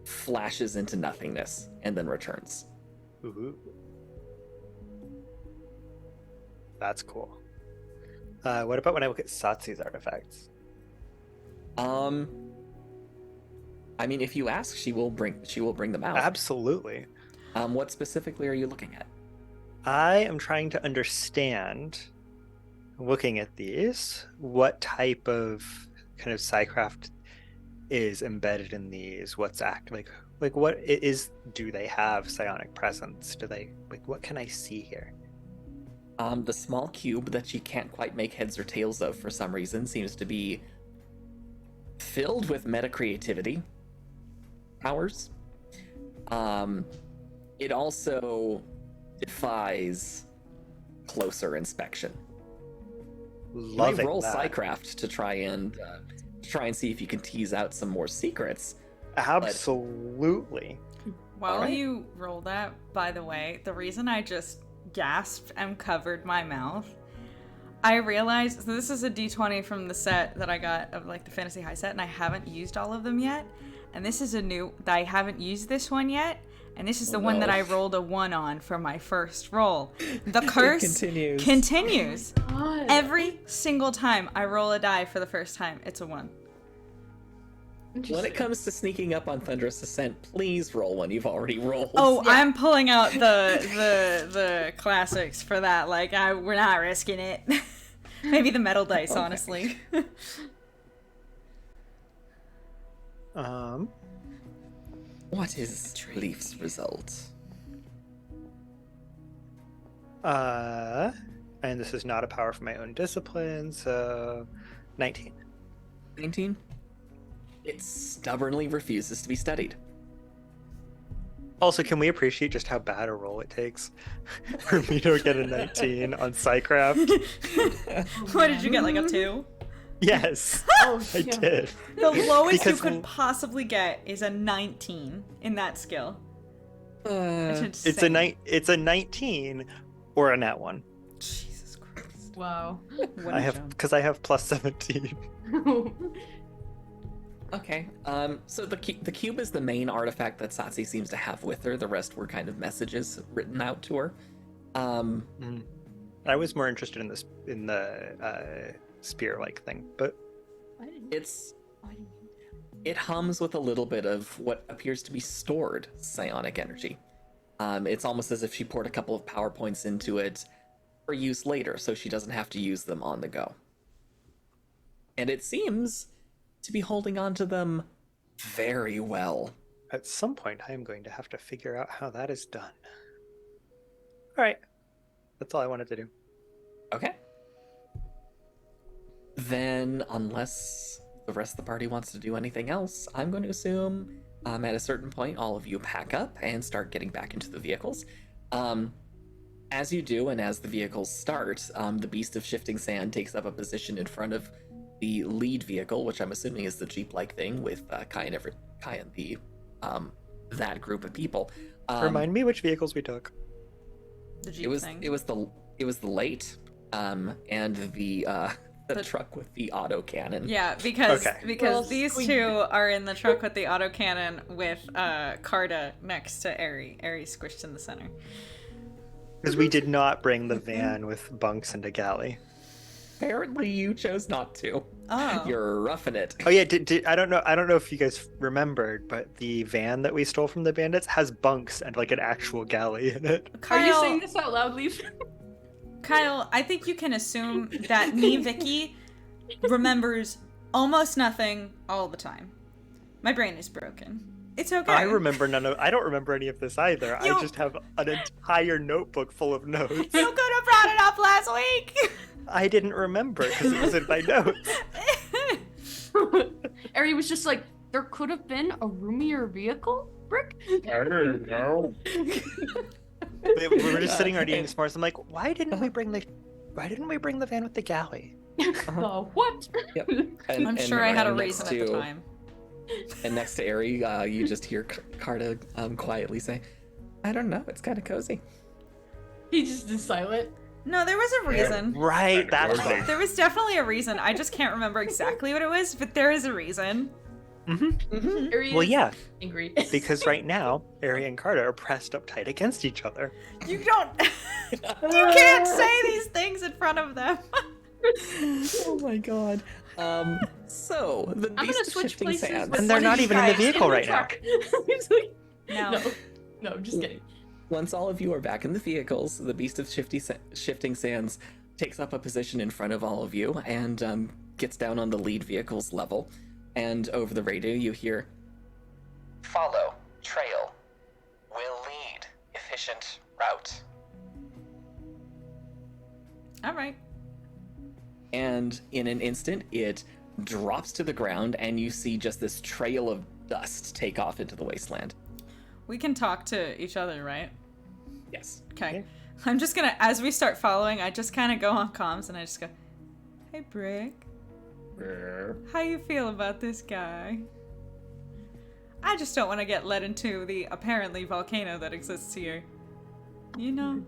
flashes into nothingness and then returns. Ooh. That's cool. What about when I look at Satsi's artifacts? I mean, if you ask, she will bring them out. Absolutely. What specifically are you looking at? I am trying to understand, looking at these, what type of kind of psycraft is embedded in these. What's like what it is? Do they have psionic presence? Do they what can I see here? The small cube that you can't quite make heads or tails of for some reason seems to be filled with meta creativity powers. It also defies closer inspection. You may Loving roll that. Psycraft to try and to try and see if you can tease out some more secrets. Absolutely. While Alright. you roll that, by the way, the reason I just gasped and covered my mouth, I realized, so this is a D20 from the set that I got of like the Fantasy High set, and I haven't used all of them yet. And this is a new, that I haven't used this one yet. And this is the one that I rolled a 1 on for my first roll. The curse continues. God. Every single time I roll a die for the first time, it's a 1. When it comes to sneaking up on Thunderous Ascent, please roll one you've already rolled. Oh, yeah. I'm pulling out the classics for that. Like, we're not risking it. Maybe the metal dice, honestly. What is Leaf's result? And this is not a power for my own discipline, so 19. 19? It stubbornly refuses to be studied. Also, can we appreciate just how bad a roll it takes for me to get a 19 on Psycraft? What did you get, like a 2? Yes, I yeah. did. The lowest you Because- could possibly get is a 19 in that skill. That's It's a insane. it's a 19 or a nat 1. Jesus Christ. Wow. What I a have jump. because I have plus 17. Okay, so the cube is the main artifact that Satsi seems to have with her. The rest were kind of messages written out to her. I was more interested in the spear-like thing, but It hums with a little bit of what appears to be stored psionic energy. It's almost as if she poured a couple of power points into it for use later, so she doesn't have to use them on the go. And it seems to be holding on to them very well. at some point I am going to have to figure out how that is done. All right, that's all I wanted to do. Okay. Then, unless the rest of the party wants to do anything else, I'm going to assume at a certain point all of you pack up and start getting back into the vehicles. As you do, and as the vehicles start, the Beast of Shifting Sand takes up a position in front of the lead vehicle, which I'm assuming is the Jeep-like thing with Kai and the that group of people. Remind me which vehicles we took. The Jeep It was thing. the late and the truck with the autocannon. Yeah, because Well, these squeak. two are in the truck with the autocannon with Carta next to Eri. Eri's squished in the center. Because we did not bring the van with bunks and a galley. Apparently you chose not to. Oh. You're roughing it. Oh yeah, I don't know if you guys remembered, but the van that we stole from the bandits has bunks and like an actual galley in it. Are you Kyle, saying this out loud, Leaf? Kyle, I think you can assume that me, Vicky, remembers almost nothing all the time. My brain is broken. It's okay. I don't remember any of this either. You- I just have an entire notebook full of notes. You could have brought it up last week. I didn't remember because it was in my notes. Ari was just like, there could have been a roomier vehicle, Brick? I don't know. We were just sitting around eating s'mores. I'm like, why didn't we bring the van with the galley? What? Yep. I'm sure I had a and reason next at the to- time. And next to Eri, you just hear Carta quietly say, "I don't know. It's kind of cozy." He just is silent. No, there was a reason. Right, that's Okay. why. There was definitely a reason. I just can't remember exactly what it was, but there is a reason. Ari Well, is yeah, angry. because right now, Ari and Carter are pressed up tight against each other. You don't. You can't say these things in front of them. Oh my god. So the I'm Beast gonna of switch Shifting places Sands. with And they're one not of you even in the guys vehicle right now. truck. He's like, No. no, I'm just kidding. Once all of you are back in the vehicles, the Beast of Shifting Sands takes up a position in front of all of you and gets down on the lead vehicle's level. And over the radio, you hear, "Follow, trail, will lead, efficient route." All right. And in an instant, it drops to the ground, and you see just this trail of dust take off into the wasteland. We can talk to each other, right? Yes. Okay. Yeah. I'm just gonna, as we start following, I just kind of go on comms and I just go, "Hey, Brick, Okay. How you feel about this guy? I just don't want to get led into the apparently volcano that exists here. You know?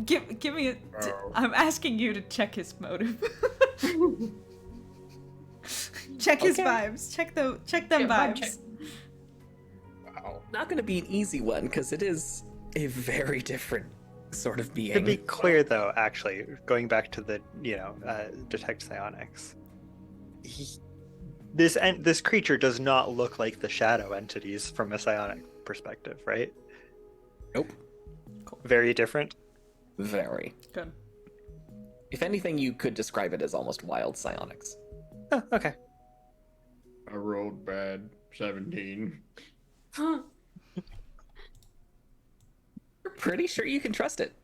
Give me a... Oh. I'm asking you to check his motive. Check his Okay. vibes. Check them Yeah, vibe vibes. check. Wow. Not going to be an easy one because it is a very different sort of being. To be clear, though, actually, going back to the detect psionics, this creature does not look like the shadow entities from a psionic perspective, right? Nope. Very different. Very. Good. If anything, you could describe it as almost wild psionics. Oh, okay. I rolled bad. 17. You're pretty sure you can trust it.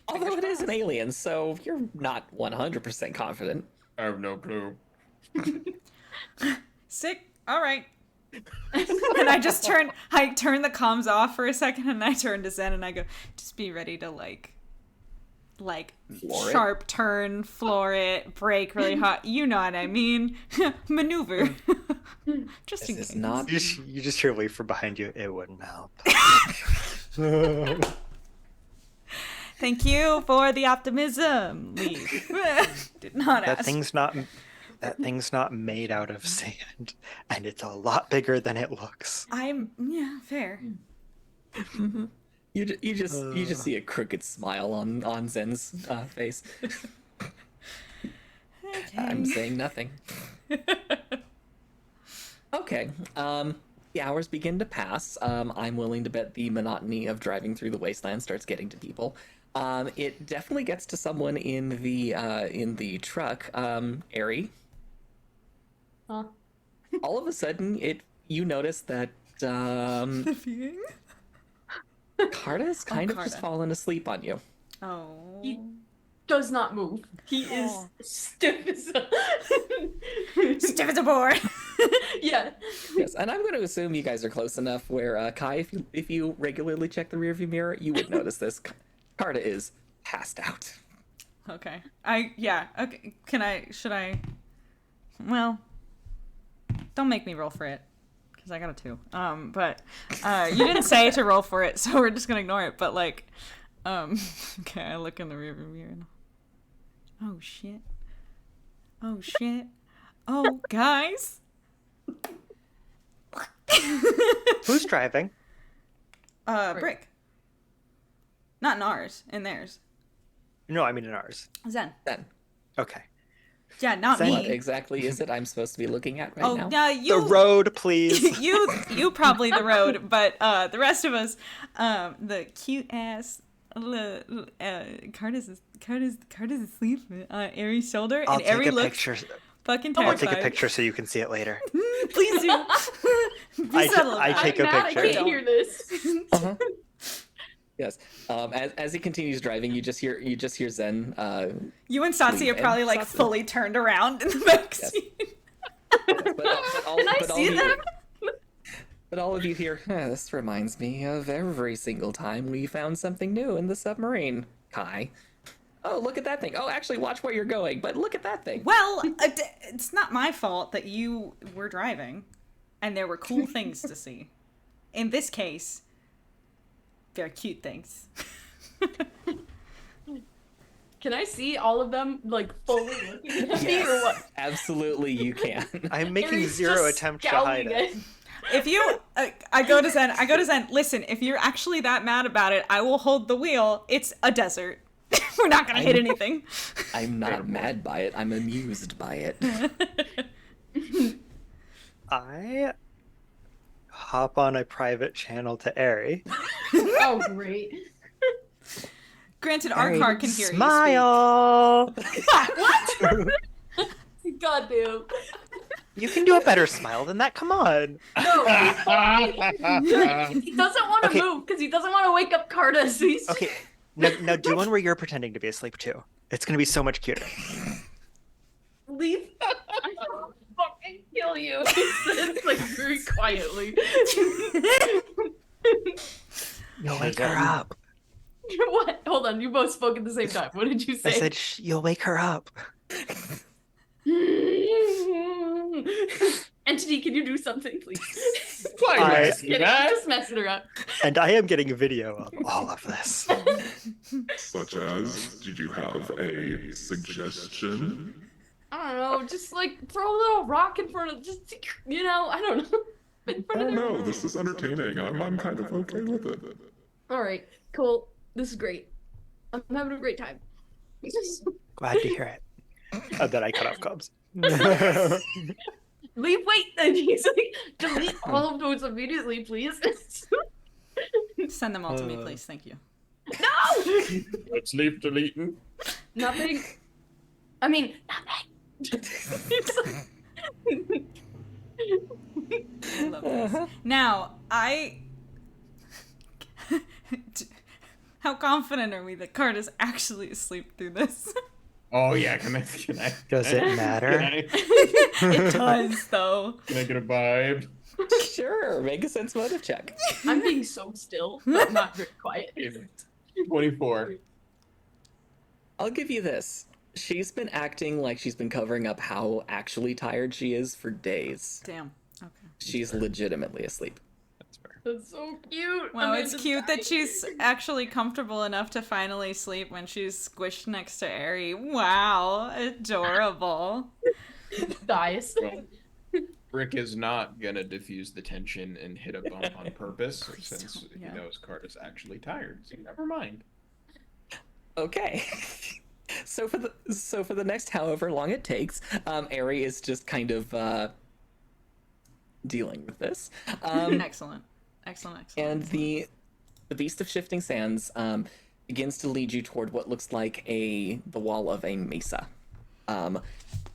Although it is an alien, so you're not 100% confident. I have no clue. Sick. All right. And I turn the comms off for a second, and I turn to Zen and I go, just be ready to like Floor it? sharp turn, floor it, brake really hot. You know what I mean? Maneuver. Just in This is case. not. You just hear a wave from behind you. It wouldn't help. Thank you for the optimism. Leave. Did not That ask. thing's not made out of sand, and it's a lot bigger than it looks. Yeah, fair. You just see a crooked smile on Zen's face. Okay. I'm saying nothing. Okay. The hours begin to pass. I'm willing to bet the monotony of driving through the wasteland starts getting to people. It definitely gets to someone in the truck. Ari. Huh? All of a sudden, you notice that The being? Carta's kind of just Carta. fallen asleep on you. Oh. He does not move. He is Oh. stiff as a... Stiff as a board. Yeah. Yes, and I'm going to assume you guys are close enough where Kai, if you regularly check the rearview mirror, you would notice this. Carta is passed out. Okay. Okay. Should I? Well, don't make me roll for it, because I got a 2. But you didn't say to roll for it, so we're just gonna ignore it. But like, okay, I look in the rearview mirror. And, oh shit. Oh shit. Oh guys. Who's driving? Brick. Not in ours, in theirs. No, I mean in ours. Zen. Then, Okay. Yeah, not Zen. what me. exactly is it I'm supposed to be looking at right Oh, now? yeah, you. The road, please. you probably the road, but the rest of us, the cute ass, Carter's asleep on Ari's shoulder, I'll and Ari take a looks picture. fucking I'll terrified. take a picture so you can see it later. Please do. Be subtle I about take it. a I'm mad picture. I can't hear this. Uh-huh. Yes. As he continues driving, you just hear Zen. You and Satsi are And probably like Satsi. fully turned around in the back Yes. seat. Can I see them? But all of you hear, this reminds me of every single time we found something new in the submarine, Kai. Oh, look at that thing. Oh, actually, watch where you're going, but look at that thing. Well, it's not my fault that you were driving, and there were cool things to see. In this case, they're cute things. Can I see all of them, like, fully looking at me, or Yes, what? absolutely you can. I'm making Ari's zero just attempt to hide scowling it. at- If you, I go to Zen, listen, if you're actually that mad about it, I will hold the wheel. It's a desert. We're not gonna hit anything. I'm not mad by it. I'm amused by it. I hop on a private channel to Ari. Oh, great. Granted, our Ari, car can hear smile. What? God damn. You can do a better smile than that. Come on. No. He doesn't want to Okay. move because he doesn't want to wake up Carta, so he's Okay. Now do one where you're pretending to be asleep too. It's gonna be so much cuter. leave. I will fucking kill you. It's like very quietly. You'll wake her up. What? Hold on, you both spoke at the same time. What did you I say? said you'll wake her up. Entity, can you do something, please? Why I- mess with that? Just messing around. And I am getting a video of all of this. Such as, did you have a suggestion? I don't know, just like throw a little rock in front of, just, you know, I don't know. In front Oh of their... no, this is entertaining. I'm kind of okay with it. All right, cool. This is great. I'm having a great time. Glad to hear it. Then I cut off Cobbs. Leave, wait, and he's like, delete all of those immediately, please. Send them all to me, please. Thank you. No! Let's leave deleting. Nothing. I mean, nothing. I love this. Now, how confident are we that Card is actually asleep through this? Oh yeah, can I? Does it matter? It does, though. Can I get a vibe? Sure, make a sense motive check. I'm being so still, but not very quiet. 24. I'll give you this. She's been acting like she's been covering up how actually tired she is for days. Damn. Okay. She's legitimately asleep. That's fair. That's so cute. Well, I'm it's gonna cute die. that she's actually comfortable enough to finally sleep when she's squished next to Ari. Wow, adorable. dies. Rick is not gonna diffuse the tension and hit a bump on purpose since Yeah. he knows Card is actually tired. So never mind. Okay. So for the next however long it takes, Ari is just kind of dealing with this. Excellent. Excellent. And the Beast of Shifting Sands begins to lead you toward what looks like the wall of a mesa,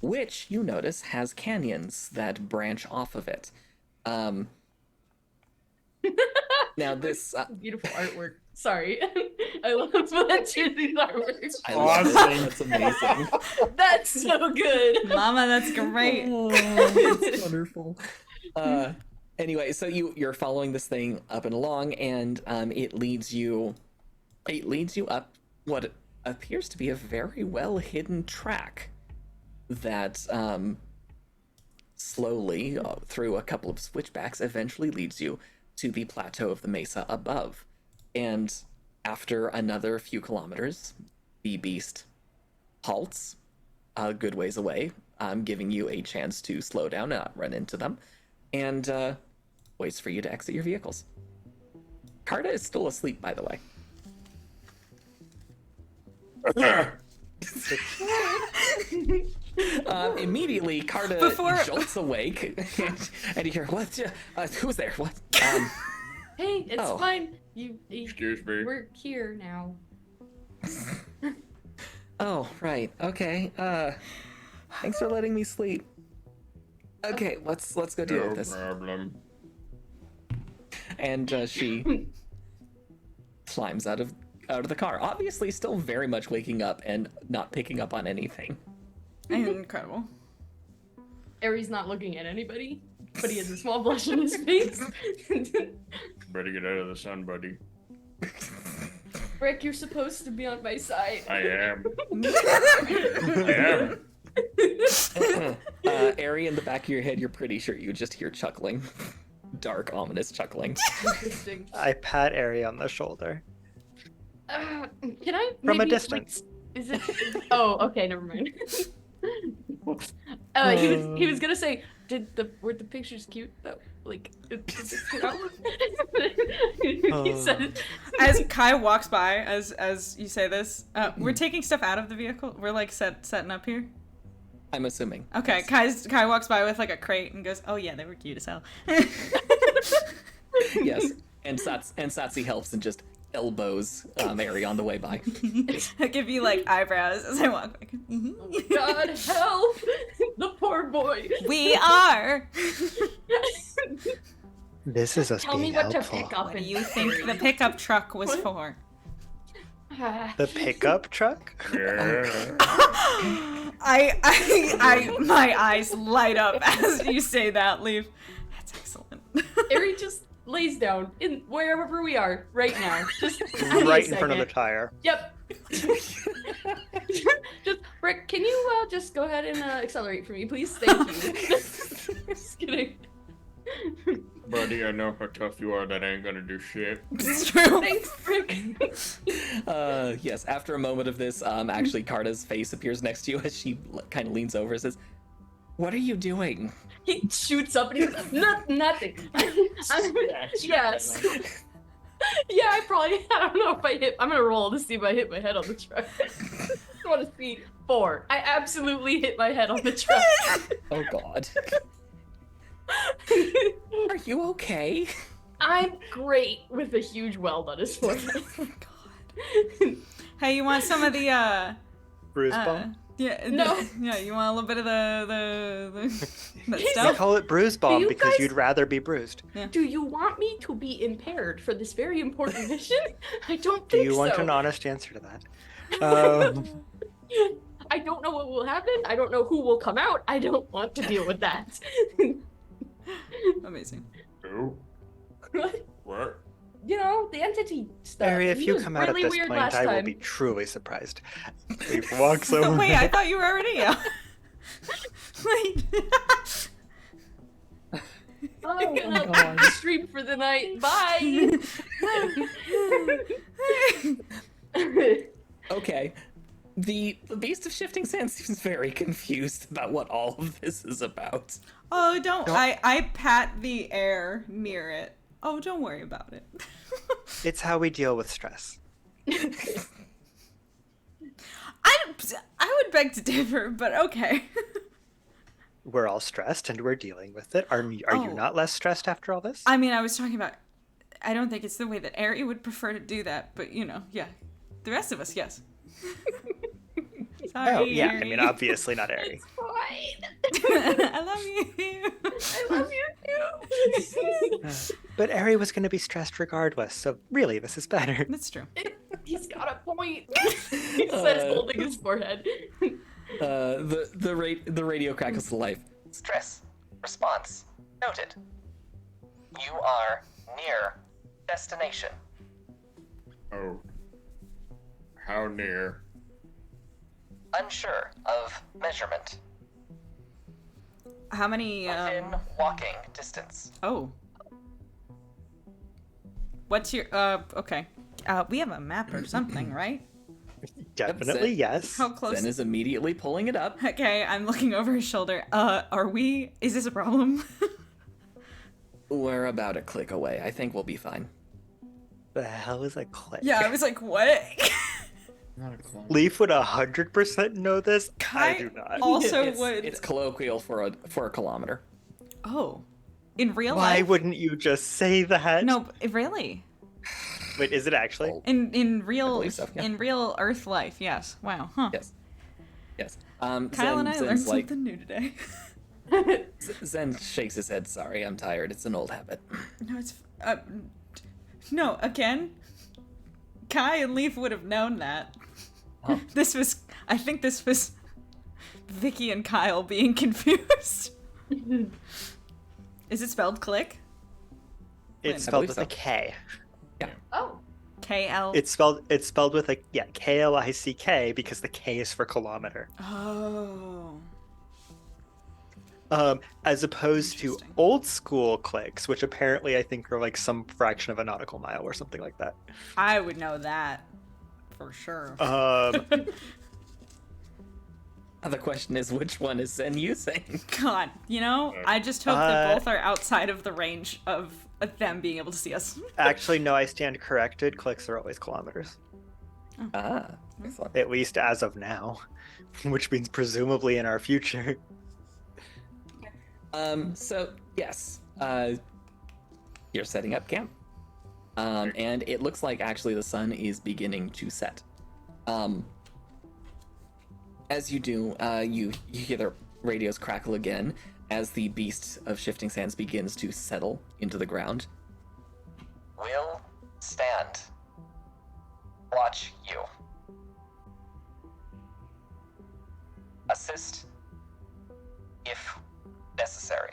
which you notice has canyons that branch off of it. Now this Beautiful artwork. Sorry. I love watching these artworks. I love Awesome. that. That's amazing. That's so good. Mama, that's great. It's wonderful. Anyway, so you're following this thing up and along, and it leads you up what appears to be a very well hidden track that slowly through a couple of switchbacks eventually leads you to the plateau of the mesa above. And after another few kilometers, the beast halts a good ways away, giving you a chance to slow down and not run into them, and waits for you to exit your vehicles. Carta is still asleep, by the way. Immediately, Carta jolts awake, and you hear, "What? Who's there? What?" Hey, it's Oh. fine. You, Excuse me. we're here now. Oh, right. Okay. Thanks for letting me sleep. Okay, let's go deal No with this. problem. And she climbs out of the car, obviously still very much waking up and not picking up on anything. Incredible. Aries not looking at anybody, but he has a small blush on his face. Better get out of the sun, buddy. Rick, you're supposed to be on my side. I am. I am. Ari, in the back of your head, you're pretty sure you just hear chuckling. Dark, ominous chuckling. Interesting. I pat Ari on the shoulder Can I from a maybe, distance. Is it? Oh, okay, never mind. He was gonna say, were the pictures cute though? Like, he said, As Kai walks by, as you say this, we're taking stuff out of the vehicle. We're like setting up here. I'm assuming. Okay, Kai walks by with like a crate and goes, "Oh yeah, they were cute as hell." Yes, and Satsi helps and just elbows Ari on the way by. I give you like eyebrows as I walk by. God help the poor boy. We are. This is us Tell me being what helpful. to pick up. What do you think the pickup truck was for? The pickup truck? Yeah. My eyes light up as you say that, Leaf. That's excellent. Ari just lays down in wherever we are right now. Just I need a Right in front of the second. tire. Yep. Just Rick, can you just go ahead and accelerate for me, please? Thank you. Just kidding. Buddy, I know how tough you are. That ain't gonna do shit. It's true. Thanks, Rick. Yes, after a moment of this, actually, Carta's face appears next to you as she kind of leans over and says, "What are you doing?" He shoots up and he's like, nothing. Yes. Yeah, I don't know if I hit. I'm gonna roll to see if I hit my head on the truck. I want to see 4. I absolutely hit my head on the truck. Oh, God. Are you okay? I'm great with a huge weld on his forehead. Oh, God. Hey, you want some of the Bruise bomb? Yeah. No. Yeah, you want a little bit of the that We stuff? call it bruise bomb you because guys- you'd rather be bruised. Do you want me to be impaired for this very important mission? I don't Do think you want so. an honest answer to that? I don't know what will happen. I don't know who will come out. I don't want to deal with that. Amazing. Who? What? You know, the entity stuff. Barry, if He you was come out at really this weird point, last I will time. be truly surprised. He walks over. Wait, I thought you were already out. Wait. I'm gonna stream for the night. Bye. Okay. The Beast of Shifting Sand seems very confused about what all of this is about. Oh, don't. I pat the air near it. Oh, don't worry about it. It's how we deal with stress. I would beg to differ, but okay. We're all stressed and we're dealing with it. Are you Oh. not less stressed after all this? I mean, I was talking about. I don't think it's the way that Ari would prefer to do that, but yeah. The rest of us, yes. Sorry. Oh, yeah. I Ari. mean, obviously not Ari. I love you. I love you too. But Ari was going to be stressed regardless, so really, this is better. That's true. He's got a point. He says, holding his forehead. The radio crackles to life. Stress. Response. Noted. You are near destination. Oh. How near? Unsure of measurement. How many? Walking distance. Oh. What's your? Okay. We have a map or something, right? Definitely, Zen- yes. How close? Zen is immediately pulling it up. Okay, I'm looking over his shoulder. Are we? Is this a problem? We're about a click away. I think we'll be fine. The hell is a click? Yeah, I was like, what? Not a clone. Leaf would 100% know this. I Kai do not. also it's, would. It's colloquial for a kilometer. Oh, in real Why life? wouldn't you just say that? No, really. Wait, is it actually? In real believe so, yeah. in real Earth life, yes. Wow, huh? Yes. Yes. Kyle and I learned Zen's like, something new today. Zen shakes his head. Sorry, I'm tired. It's an old habit. No, it's no, again. Kai and Leaf would have known that. Huh. I think this was Vicky and Kyle being confused. Is it spelled click? It's I spelled believe with so. a K. Oh. KL. It's spelled with a KLICK because the K is for kilometer. Oh. As opposed to Interesting. old school clicks, which apparently I think are like some fraction of a nautical mile or something like that. I would know that for sure. The question is, which one is Zen using? God, I just hope that both are outside of the range of them being able to see us. Actually, no, I stand corrected. Clicks are always kilometers, Ah, excellent. at least as of now, which means presumably in our future. So yes, you're setting up camp, and it looks like actually the sun is beginning to set. As you do, you hear the radios crackle again as the beast of shifting sands begins to settle into the ground. Will stand. Watch you. Assist if necessary.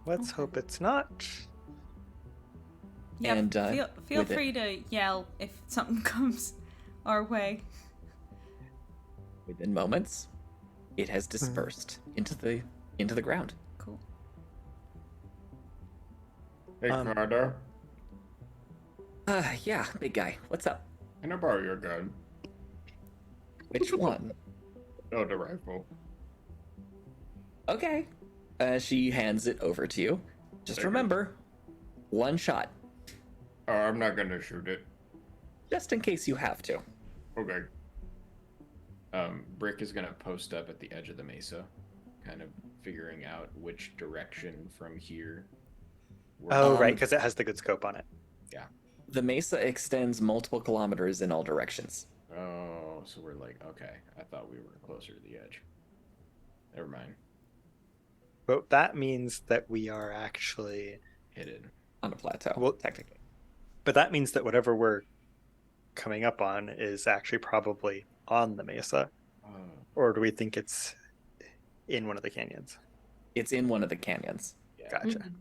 Let's hope it's not. Yeah, And, feel with it- free to yell if something comes our way. Within moments, it has dispersed into the ground. Cool. Hey, Um, Carter, Yeah, big guy. What's up? can I borrow your gun? Which one? Oh, the rifle. Okay. She hands it over to you. Just Thank you. remember, one shot, Oh, I'm not gonna shoot it. just in case you have to. Okay. Brick is gonna post up at the edge of the mesa, kind of figuring out which direction from here. Oh, right, Um, because it has the good scope on it. The mesa extends multiple kilometers in all directions. Oh, so we're like, okay. I thought we were closer to the edge. Never mind. But that means that we are actually. Hidden. On a plateau, Well- technically. But that means that whatever we're coming up on is actually probably on the mesa. Oh, Or do we think it's in one of the canyons? It's in one of the canyons. yeah. Gotcha. Mhm.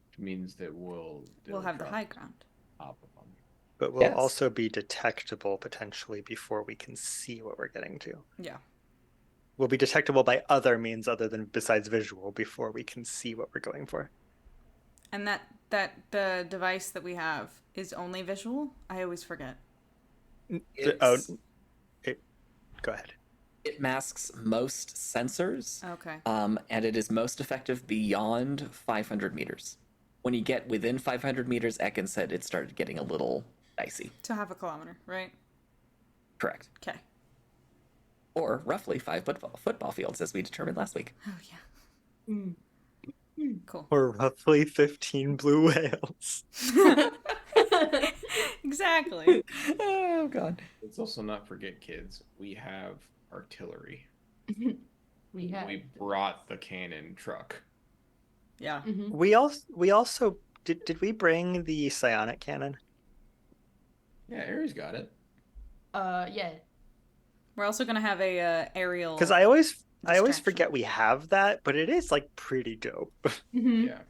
Which means that we'll Have the drop high ground. top of them. But we'll Yes. also be detectable potentially before we can see what we're getting to. Yeah. We'll be detectable by other means other than besides visual before we can see what we're going for. And that the device that we have is only visual? I always forget. It's- Go ahead. It masks most sensors, Okay. and it is most effective beyond 500 meters. When you get within 500 meters, Ekin said it started getting a little dicey. To half a kilometer, right? Correct. Okay. Or roughly 5 football fields, as we determined last week. Oh yeah. Mm. Cool. Or roughly 15 blue whales. Exactly. Oh, God. Let's also not forget, kids, we have artillery. We have. We brought the cannon truck. Yeah. Mhm. We also did we bring the psionic cannon? Yeah, Aries got it. Yeah. We're also gonna have a aerial. Because I always Distraction. forget we have that, but it is like pretty dope. Mhm. Yeah.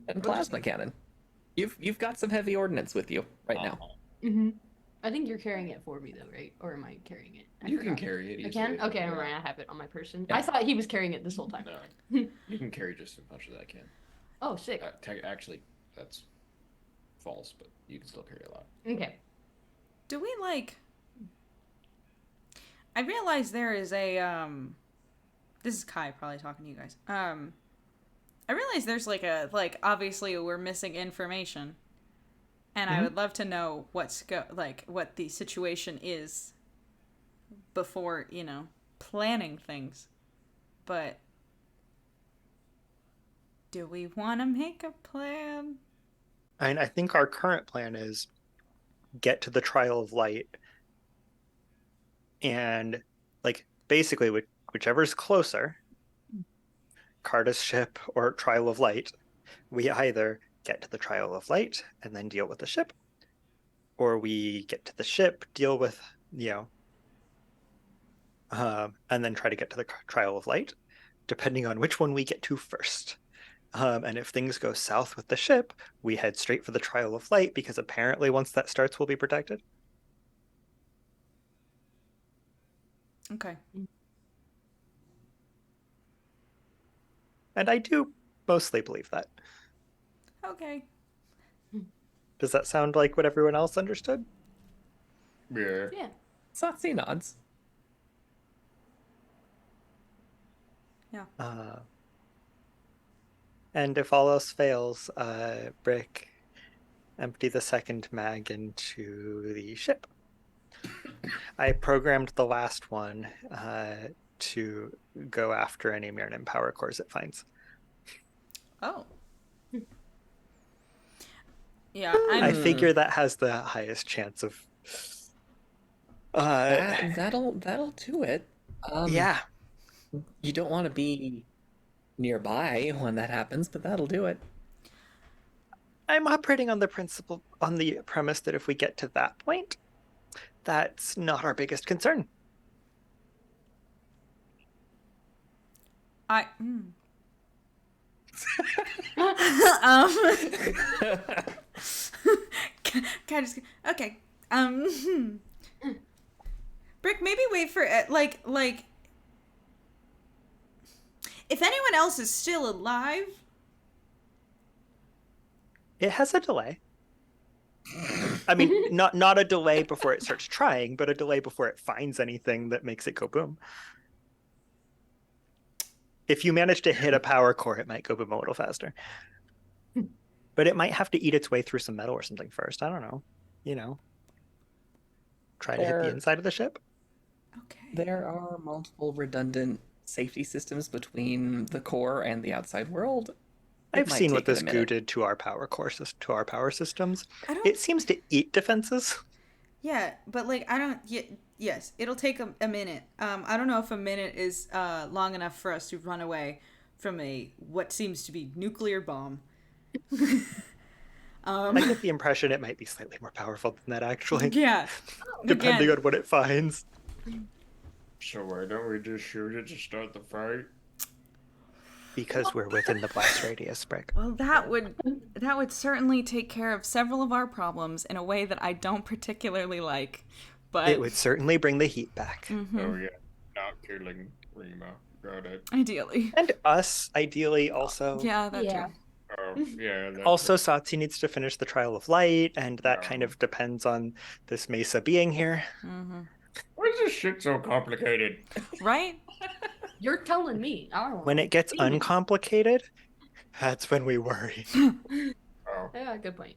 And plasma cannon. You've got some heavy ordnance with you right now. Mhm. I think you're carrying it for me though, right? Or am I carrying it? I You can forgot. carry it I easily. can. Okay, yeah. never mind. I have it on my person. Yeah. I thought he was carrying it this whole time. No. You can carry just as much as I can. Oh, sick. Actually, that's false, but you can still carry a lot. Okay. Do we like? I realize there is a This is Kai probably talking to you guys. I realize there's like obviously we're missing information, and I would love to know what the situation is before planning things. But do we want to make a plan? And I think our current plan is get to the Trial of Light, and like basically whichever's closer, Carta's ship or Trial of Light, we either get to the Trial of Light and then deal with the ship, or we get to the ship, deal with and then try to get to the Trial of Light, depending on which one we get to first. And if things go south with the ship, we head straight for the Trial of Light, because apparently once that starts, we'll be protected. Okay. And I do mostly believe that. Okay. Does that sound like what everyone else understood? Yeah. Yeah. Satsi nods. And if all else fails, Brick, empty the second mag into the ship. I programmed the last one to go after any Mirnan power cores it finds. Oh. Yeah, I I'm. figure that has the highest chance of. That'll do it. Yeah. You don't want to be nearby when that happens, but that'll do it. I'm operating on the premise that if we get to that point, that's not our biggest concern. Can I just okay? Brick, maybe wait for it. Like, if anyone else is still alive, It has a delay. I mean, not a delay before it starts trying, but a delay before it finds anything that makes it go boom. If you manage to hit a power core, it might go boom a little faster. But it might have to eat its way through some metal or something first. I don't know. You know, try to hit the There- inside of the ship. okay. There are multiple redundant safety systems between the core and the outside world. It I've might seen what take it a this goo minute. did to our power core, to our power systems. I don't. It seems to eat defenses. Yeah, but like I don't. Yes, it'll take a minute. I don't know if a minute is long enough for us to run away from a what seems to be nuclear bomb. I get the impression it might be slightly more powerful than that, actually. Yeah. Depending Again, on what it finds. So why don't we just shoot it to start the fight? Because we're within the blast radius, Brick. well, that would certainly take care of several of our problems in a way that I don't particularly like. But It would certainly bring the heat back. Oh yeah, not killing Rima. Got it. ideally. And us, ideally, also. Yeah, that Yeah. too. Oh yeah. That's Also, Satsi needs to finish the Trial of Light, and that Yeah. kind of depends on this Mesa being here. Why is this shit so complicated? Right? You're telling me. I don't know. When it gets uncomplicated, that's when we worry. Oh, Yeah, good point.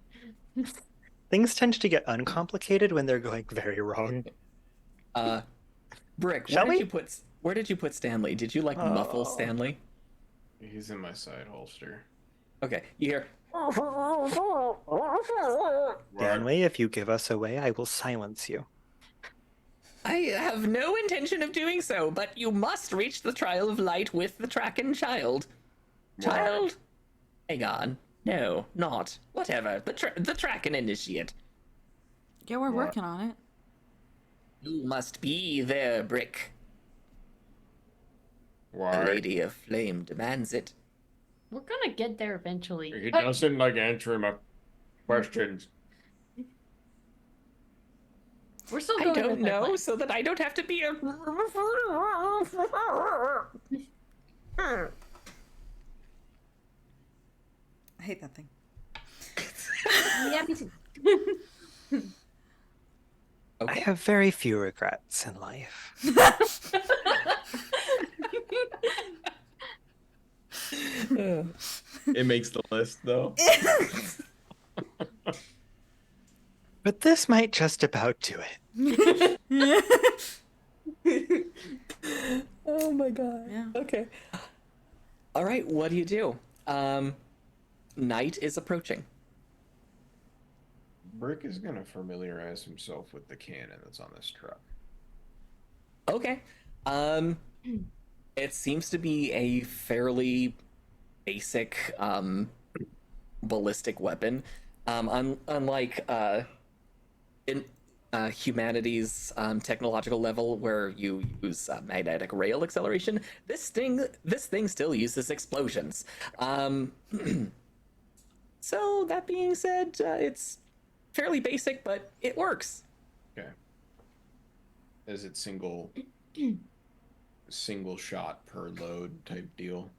Things tend to get uncomplicated when they're going very wrong. Brick, Shall we? where did you put Stanley? Did you like muffle Oh. Stanley? He's in my side holster. Okay, you hear Stanley, if you give us away, I will silence you. I have no intention of doing so, but you must reach the Trial of Light with the Traken child. Child? Hang on. No, not. Whatever. The Traken initiate. Yeah, we're What? working on it. You must be there, Brick. The why? Lady of Flame demands it. We're gonna get there eventually. He doesn't like answering my questions. We're still I going don't with that know, plan. so that I don't have to be a... I hate that thing. Yeah, me too. I have very few regrets in life. It makes the list though. But this might just about do it. Oh my god. Yeah. Okay. All right, what do you do? Night is approaching. Brick is gonna familiarize himself with the cannon that's on this truck. Okay. It seems to be a fairly basic ballistic weapon. Unlike in humanity's technological level where you use magnetic rail acceleration, this thing still uses explosions. So that being said, it's fairly basic, but it works. Okay. Is it single shot per load type deal?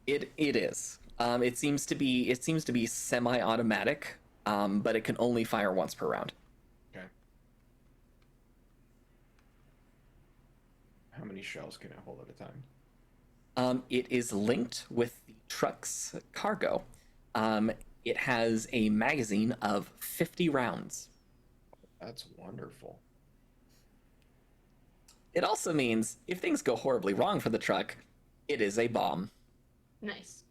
It is. It seems to be semi-automatic, but it can only fire once per round. Okay. How many shells can it hold at a time? It is linked with the truck's cargo. It has a magazine of 50 rounds. That's wonderful. It also means if things go horribly wrong for the truck, it is a bomb. Nice.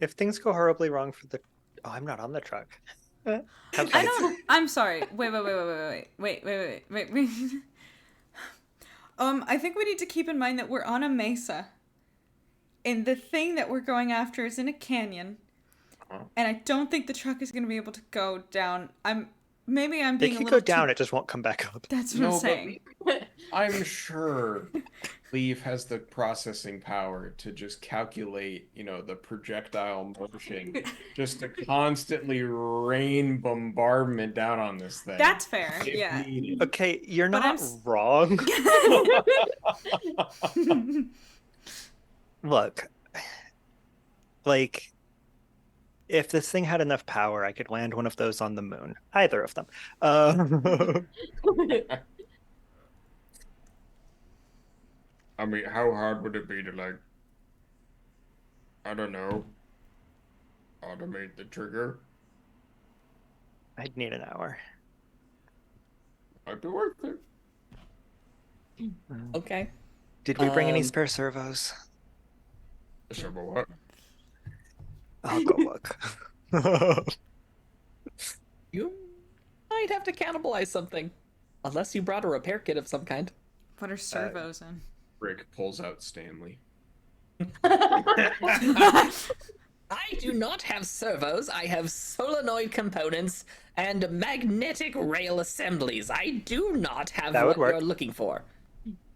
If things go horribly wrong for the... Oh, I'm not on the truck. Have I fun. don't. I'm sorry. Wait. I think we need to keep in mind that we're on a mesa, and the thing that we're going after is in a canyon, and I don't think the truck is going to be able to go down. maybe I'm It being a can little go down, too... it just won't come back up. That's what No, I'm but saying. I'm sure Leaf has the processing power to just calculate, the projectile motion, just to constantly rain bombardment down on this thing. That's fair. if Yeah. needed. Okay, you're But not wrong. Look, like, if this thing had enough power, I could land one of those on the moon. Either of them. I mean, how hard would it be to, like, I don't know, automate the trigger? I'd need an hour. Might be worth it. Okay. Did we bring any Um, spare servos? So, but what? I'll go look. You might have to cannibalize something. Unless you brought a repair kit of some kind. What are servos in? Rick pulls out Stanley. I do not have servos. I have solenoid components and magnetic rail assemblies. I do not have That would what work. you're looking for.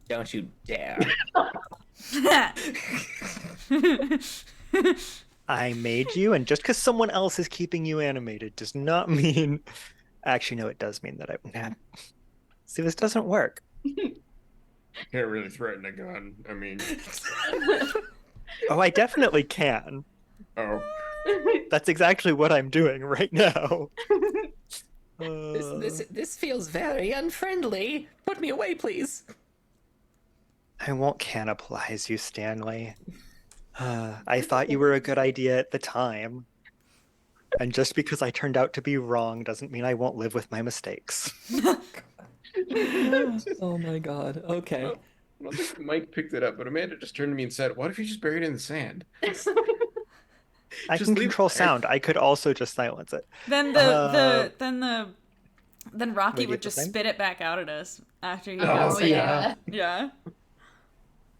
Don't you dare. I made you, and just because someone else is keeping you animated does not mean. Actually, no, it does mean that I. See, this doesn't work. Can't really threaten a gun. I mean, Oh, I definitely can. oh. That's exactly what I'm doing right now. This feels very unfriendly. Put me away, please. I won't cannibalize you, Stanley. I thought you were a good idea at the time. And just because I turned out to be wrong doesn't mean I won't live with my mistakes. Oh my god. Okay. I don't think Mike picked it up, but Amanda just turned to me and said, "What if you just buried it in the sand?" I Just can leave control it there. sound. I could also just silence it. Then Rocky Wait, would the just thing? spit it back out at us after he Oh, does it. yeah. Yeah.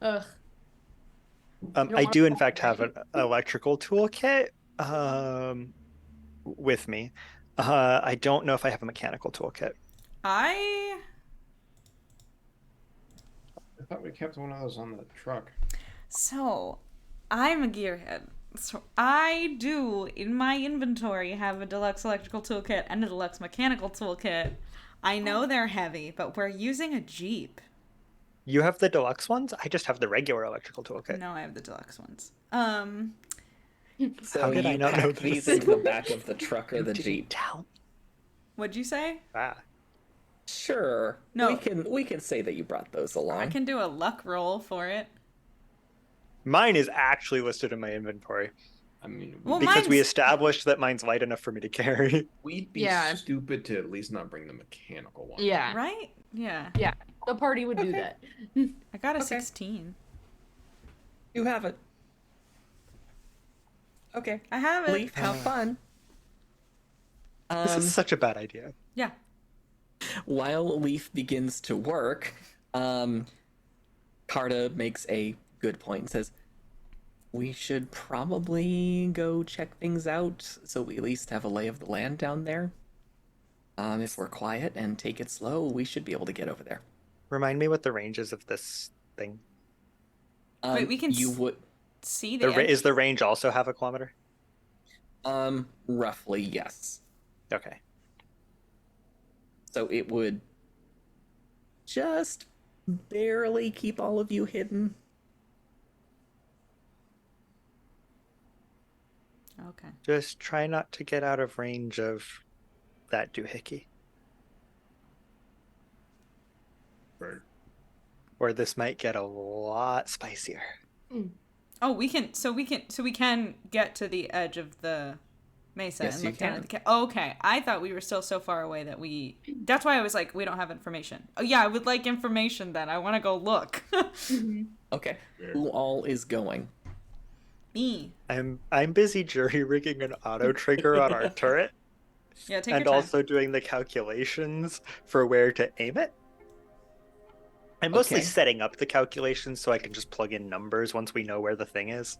Ugh. don't I want do, to in fact, have an electrical toolkit with me. I don't know if I have a mechanical toolkit. I thought we kept one of those on the truck. So, I'm a gearhead. So I do, in my inventory, have a deluxe electrical toolkit and a deluxe mechanical toolkit. I know they're heavy, but we're using a Jeep. You have the deluxe ones? I just have the regular electrical toolkit. No, I have the deluxe ones. So How did I you not know packed these this? into the back of the truck or You the didn't Jeep. tell. What'd you say? Ah. Sure. No. We can say that you brought those along. I can do a luck roll for it. Mine is actually listed in my inventory I mean, Well, because we mine's- established that mine's light enough for me to carry. we'd be Yeah. stupid to at least not bring the mechanical one. Yeah. Right? Yeah. The party would do that. I got a Okay. 16. You have it. Okay. I have it. Leaf, have fun. This is such a bad idea. Yeah. While Leaf begins to work, Carta makes a good point and says, we should probably go check things out so we at least have a lay of the land down there. If we're quiet and take it slow, we should be able to get over there. Remind me what the range is of this thing. Wait, we can You s- would, See the Is the range also half a kilometer? roughly, yes. Okay. So it would just barely keep all of you hidden. Okay. Just try not to get out of range of that doohickey. Right. Or this might get a lot spicier. Oh, we can get to the edge of the mesa Yes, and you look down at can. the okay. I thought we were still so far away that that's why I was like, we don't have information. Oh yeah, I would like information then. I want to go look. Okay. Yeah. Who all is going? Me. I'm busy jury rigging an auto trigger on our turret Yeah, take and your time. also doing the calculations for where to aim it. I'm mostly Okay. setting up the calculations so I can just plug in numbers once we know where the thing is.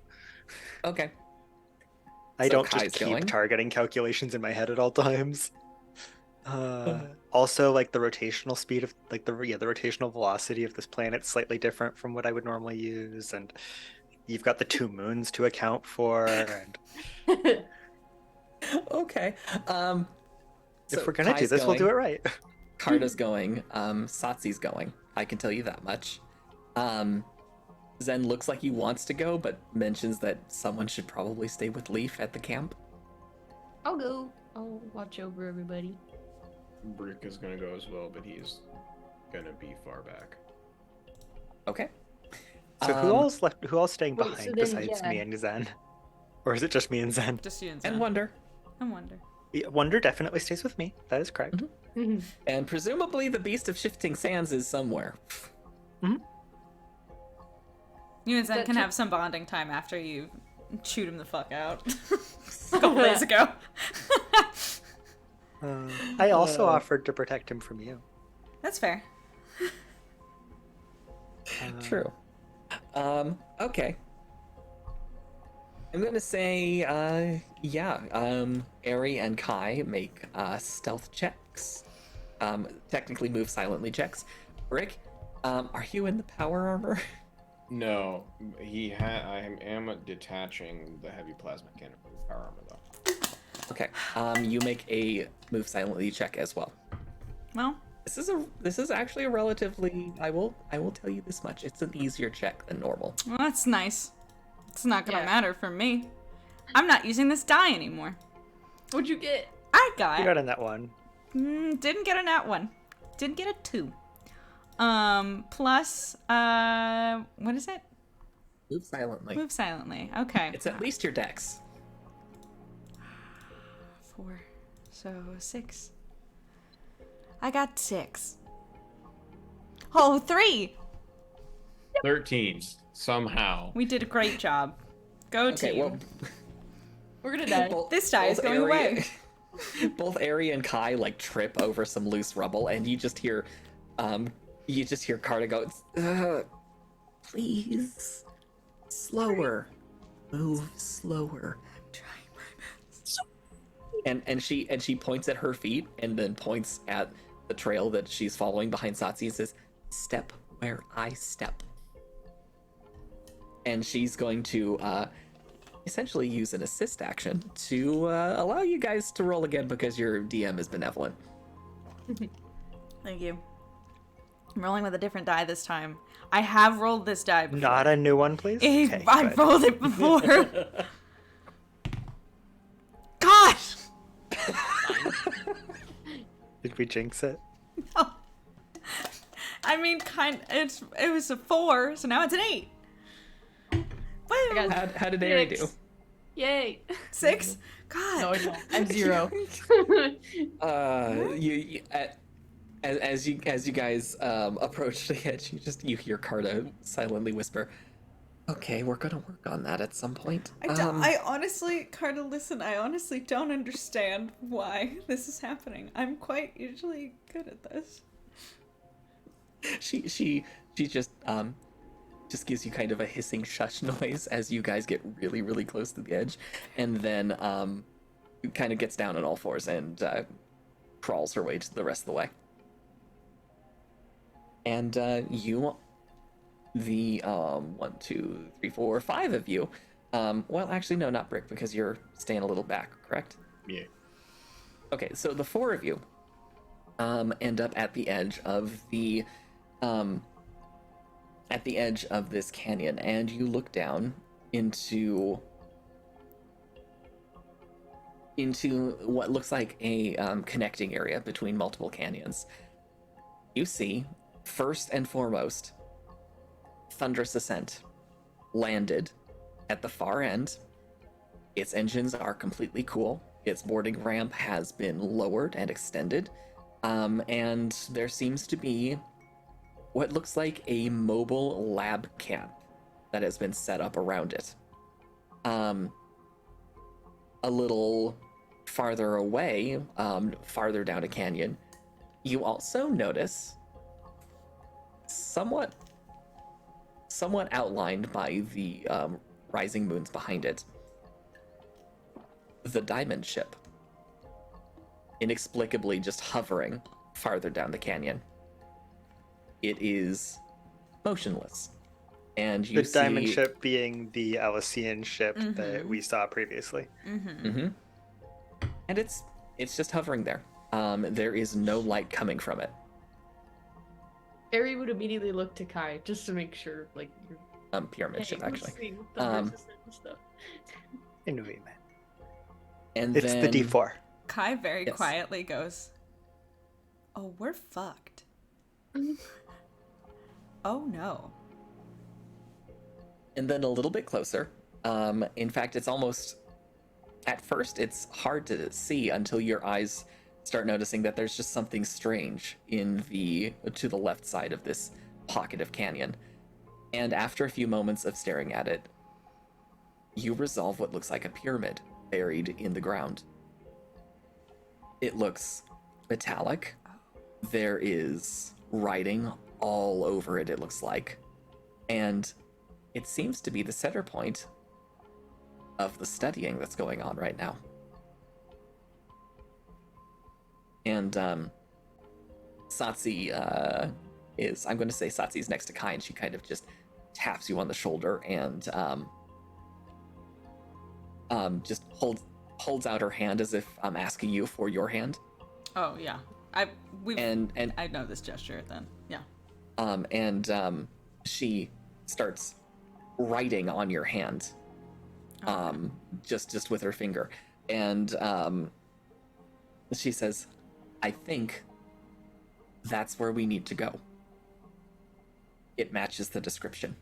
Okay. I So don't Kai's just keep going? targeting calculations in my head at all times. Also, like the rotational speed of like the rotational velocity of this planet's slightly different from what I would normally use, and you've got the two moons to account for. And Okay. So if we're gonna do Kai's this, we'll do going, it right. Karda's going, Satsi's going. I can tell you that much. Zen looks like he wants to go, but mentions that someone should probably stay with Leaf at the camp. I'll go. I'll watch over everybody. Brick is gonna go as well, but he's gonna be far back. Okay. So who all's left? Who all's staying Wait, so behind then, besides yeah. me and Zen? Or is it just me and Zen? Just you and And Zen. Wonder. And Wonder. Yeah, Wonder definitely stays with me. That is correct. And presumably the Beast of Shifting Sands is somewhere. You and Zen That can too- have some bonding time after you shoot him the fuck out. A couple days ago. I also offered to protect him from you. That's fair. True. Okay. I'm gonna say, Ari and Kai make stealth checks. Technically move silently checks. Rick, are you in the power armor? No, I am detaching the heavy plasma cannon from the power armor though. Okay. You make a move silently check as well. Well, This is actually a relatively, I will tell you this much. It's an easier check than normal. that's nice. It's not gonna Yeah. matter for me. I'm not using this die anymore. What'd you get? I You got got in that one. didn't get a nat 1. Didn't get a 2. Plus, what is it? Move silently. Move silently. Okay. It's at least your dex. 4. So 6. I got 6. Oh, 3. 13 somehow. We did a great job. Go Okay, team. well, We're gonna die. This die is going away. Both Ari and Kai like trip over some loose rubble, and you just hear Karda go, please, slower, move slower. I'm trying my best. And she points at her feet, and then points at the trail that she's following behind Satsi and says, "Step where I step." And she's going to essentially use an assist action to allow you guys to roll again because your DM is benevolent. Thank you. I'm rolling with a different die this time. I have rolled this die before. Not a new one, please. Okay, I've good. rolled it before. God! Did we jinx it? Oh. I mean, it was a 4, so now it's an 8. Woo! got How did Ari do? 6. Yay! 6? God. No, I don't. I'm 0. As you guys approach the edge, you hear Karda silently whisper, "Okay, we're gonna work on that at some point." I honestly, Carter, listen, I honestly don't understand why this is happening. I'm quite usually good at this. She just gives you kind of a hissing shush noise as you guys get really, really close to the edge, and then kind of gets down on all fours and crawls her way to the rest of the way. And you, the 1, 2, 3, 4, 5 of you. Well, actually, no, not Brick, because you're staying a little back, correct? Yeah. Okay, so the 4 of you end up at the edge of this canyon, and you look down into what looks like a connecting area between multiple canyons. You see, first and foremost, Thunderous Ascent landed at the far end. Its engines are completely cool. Its boarding ramp has been lowered and extended. And there seems to be what looks like a mobile lab camp that has been set up around it. A little farther away, farther down a canyon, you also notice somewhat outlined by the rising moons behind it, the diamond ship. inexplicably just hovering farther down the canyon. It is motionless. And you The diamond see... ship being the Alessian ship that we saw previously. And it's just hovering there. There is no light coming from it. Ari would immediately look to Kai just to make sure, like, you're Pyramid ship, actually. seeing the resistance and stuff. Inui, man. And It's then... the D4. Kai very Yes. quietly goes, "Oh, we're fucked." Oh no. And then a little bit closer. In fact, it's almost... At first, it's hard to see until your eyes start noticing that there's just something strange to the left side of this pocket of canyon. And after a few moments of staring at it, you resolve what looks like a pyramid buried in the ground. It looks metallic. There is writing all over it, it looks like. And it seems to be the center point of the studying that's going on right now. And Satsi is, I'm going to say Satsi's next to Kai, and she kind of just taps you on the shoulder and just holds out her hand as if I'm asking you for your hand. Oh yeah. I know this gesture then. Yeah. She starts writing on your hand. Just with her finger. And she says, "I think that's where we need to go. It matches the description."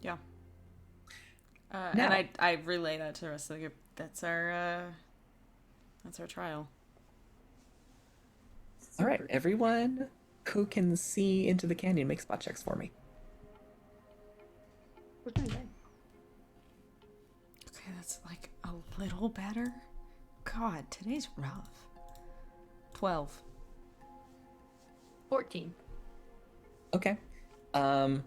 Yeah. Now- And I relay that to the rest of the group. That's our trial. All right, everyone who can see into the canyon, make spot checks for me. What's my name? Okay, that's like a little better. God, today's rough. 12. 14. Okay. I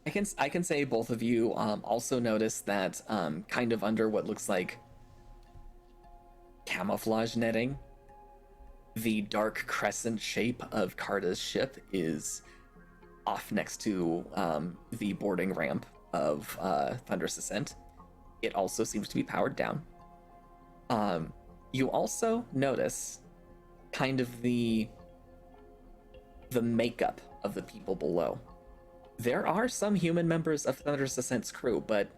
can say both of you also notice that kind of under what looks like camouflage netting, the dark crescent shape of Carta's ship is off next to the boarding ramp of Thunderous Ascent. It also seems to be powered down. You also notice kind of the makeup of the people below. There are some human members of Thunderous Ascent's crew, but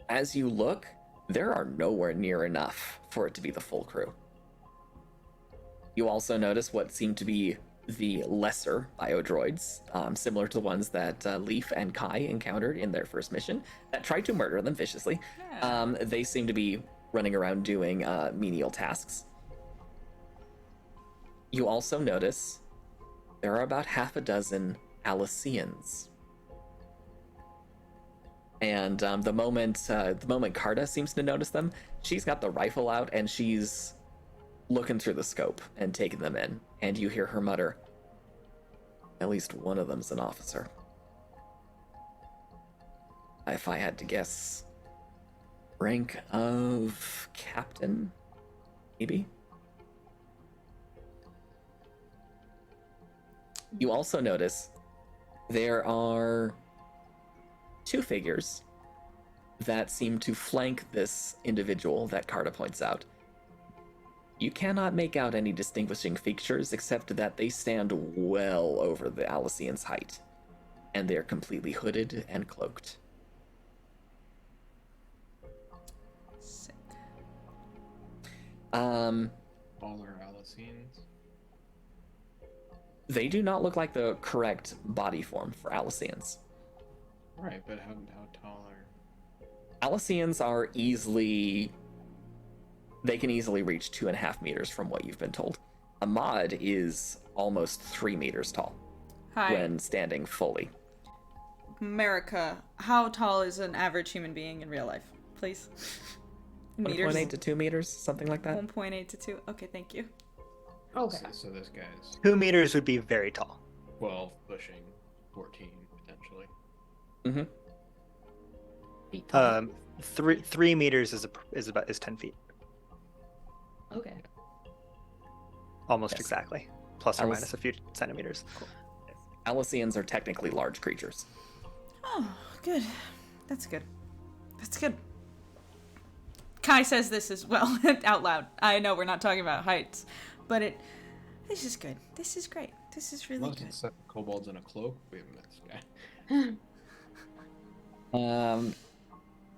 as you look, there are nowhere near enough for it to be the full crew. You also notice what seem to be the lesser biodroids, similar to the ones that Leaf and Kai encountered in their first mission, that tried to murder them viciously. Yeah. They seem to be running around doing menial tasks. You also notice there are about half a dozen Alessians. And the moment Carta seems to notice them, she's got the rifle out and she's looking through the scope and taking them in. And you hear her mutter, "At least one of them's an officer. If I had to guess, rank of captain, maybe?" You also notice there are two figures that seem to flank this individual that Carta points out. You cannot make out any distinguishing features except that they stand well over the Alessian's height, and they're completely hooded and cloaked. Sick. All are Alessians. They do not look like the correct body form for Alessians. Right, but how tall are... Alessians are easily... They can easily reach 2.5 meters from what you've been told. Ahmad is almost 3 meters tall Hi. when standing fully. America, how tall is an average human being in real life? Please. Meters? 1.8 to 2 meters, something like that. 1.8 to 2. Okay, thank you. Okay. So this guy's 2 meters would be very tall. 12, pushing 14, potentially. Mm-hmm. feet tall? 3 meters is 10 feet, Okay. almost Yes. exactly, plus or Alice- minus a few centimeters. Alicians are technically large creatures. Oh, good. That's good. That's good. Kai says this as well out loud. I know we're not talking about heights, but this is good. This is great. This is really Unless good. it's 7 kobolds in a cloak, we haven't met this guy.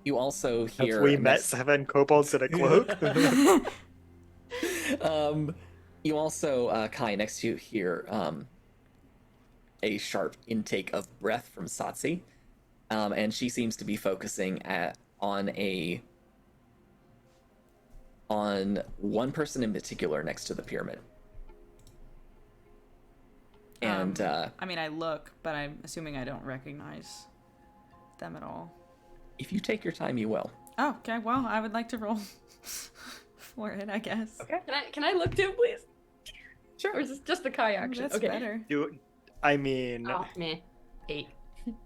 You also Have hear we met next- 7 kobolds in a cloak? You also, Kai, next to you hear a sharp intake of breath from Satsi, and she seems to be focusing on one person in particular next to the pyramid. And I mean, I look, but I'm assuming I don't recognize them at all. if you take your time, you will. Oh, okay. Well, I would like to roll for it, I guess. Okay. Can I look too, please? Sure. Or is this just the Kai action? That's okay. better. I mean, Oh, meh. 8. It's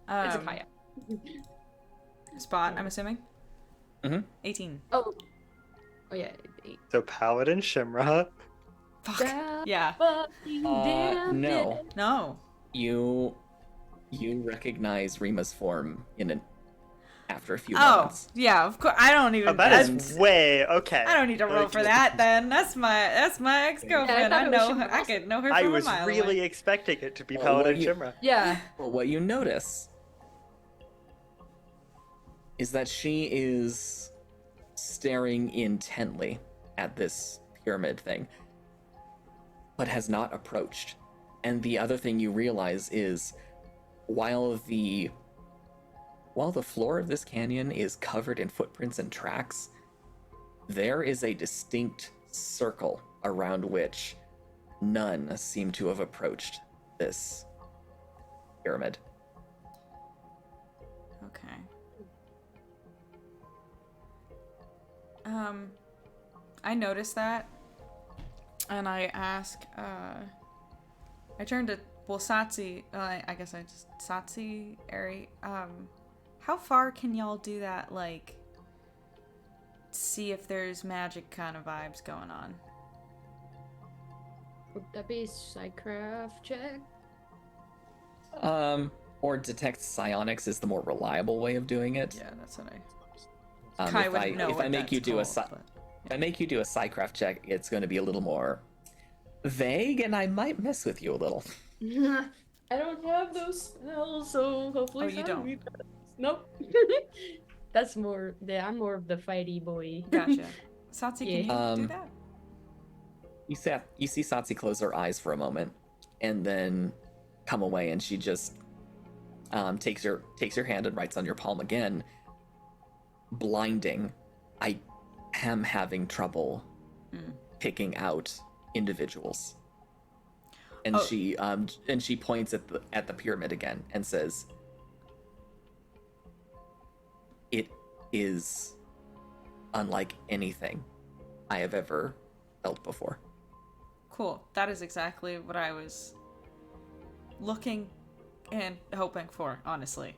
a Kai action. Spot, I'm assuming? Mhm. 18. Oh. Oh yeah, 8. so Paladin Shimra. Fuck. Damn Yeah. fucking damn no. it. No. You recognize Rima's form after a few Oh, moments. yeah, of course. I don't even. Oh, that is way okay. I don't need to roll for that then. That's my ex-girlfriend. Yeah, I I thought it know was her. I Shimra. could know her I from was a mile really away. expecting it to be Well, Paladin what you- Shimra. Yeah. Well, what you notice is that she is staring intently at this pyramid thing, but has not approached. And the other thing you realize is while the floor of this canyon is covered in footprints and tracks, there is a distinct circle around which none seem to have approached this pyramid. Okay. I noticed that, and I ask. I turn to Satsi. I guess I just Satsi, Ari. How far can y'all do that? Like, see if there's magic kind of vibes going on. Would that be Psycraft check? Or detect psionics is the more reliable way of doing it. Yeah, that's what I. Kai If wouldn't know if what I make that's you do called, a psi- but- if I make you do a psycraft check, it's going to be a little more vague, and I might mess with you a little. I don't have those spells, so hopefully Oh, you Simon don't? does. Nope. That's more. Yeah, I'm more of the fighty boy. Gotcha. Satsi, can you do Um, that? You see Satsi close her eyes for a moment, and then come away, and she just takes your hand and writes on your palm again. Blinding. I am having trouble picking out individuals. And Oh. she points at the pyramid again and says, "It is unlike anything I have ever felt before." Cool. That is exactly what I was looking and hoping for, honestly.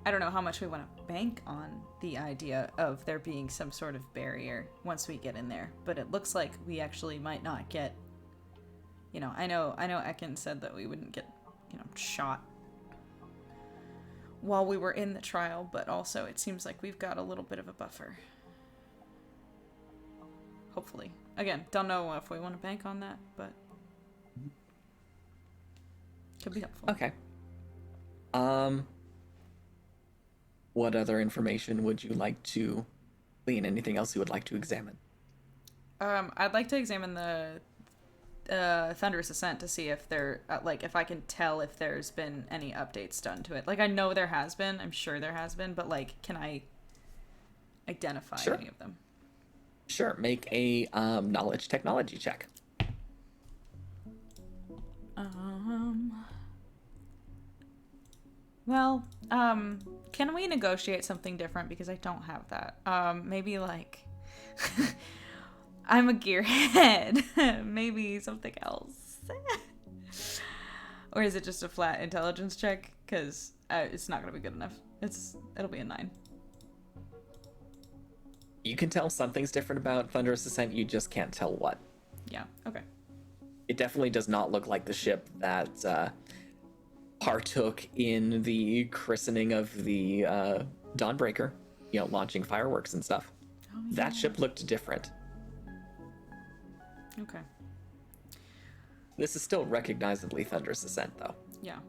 I don't know how much we want to bank on the idea of there being some sort of barrier once we get in there, but it looks like we actually might not get, I know Ekin said that we wouldn't get, shot while we were in the trial, but also it seems like we've got a little bit of a buffer. Hopefully. Again, don't know if we want to bank on that, but could be helpful. Okay. What other information would you like to glean? Anything else you would like to examine? I'd like to examine the Thunderous Ascent to see if there, if I can tell if there's been any updates done to it. Like, I know there has been. I'm sure there has been, but, can I identify Sure. any of them? Sure. Make a knowledge technology check. Well, can we negotiate something different? Because I don't have that. Maybe, I'm a gearhead. Maybe something else. Or is it just a flat intelligence check? Because it's not going to be good enough. It'll be a 9. You can tell something's different about Thunderous Ascent, you just can't tell what. Yeah, okay. It definitely does not look like the ship that partook in the christening of the Dawnbreaker, launching fireworks and stuff. Oh, That ship looked different. Okay. This is still recognizably Thunderous Ascent, though. Yeah.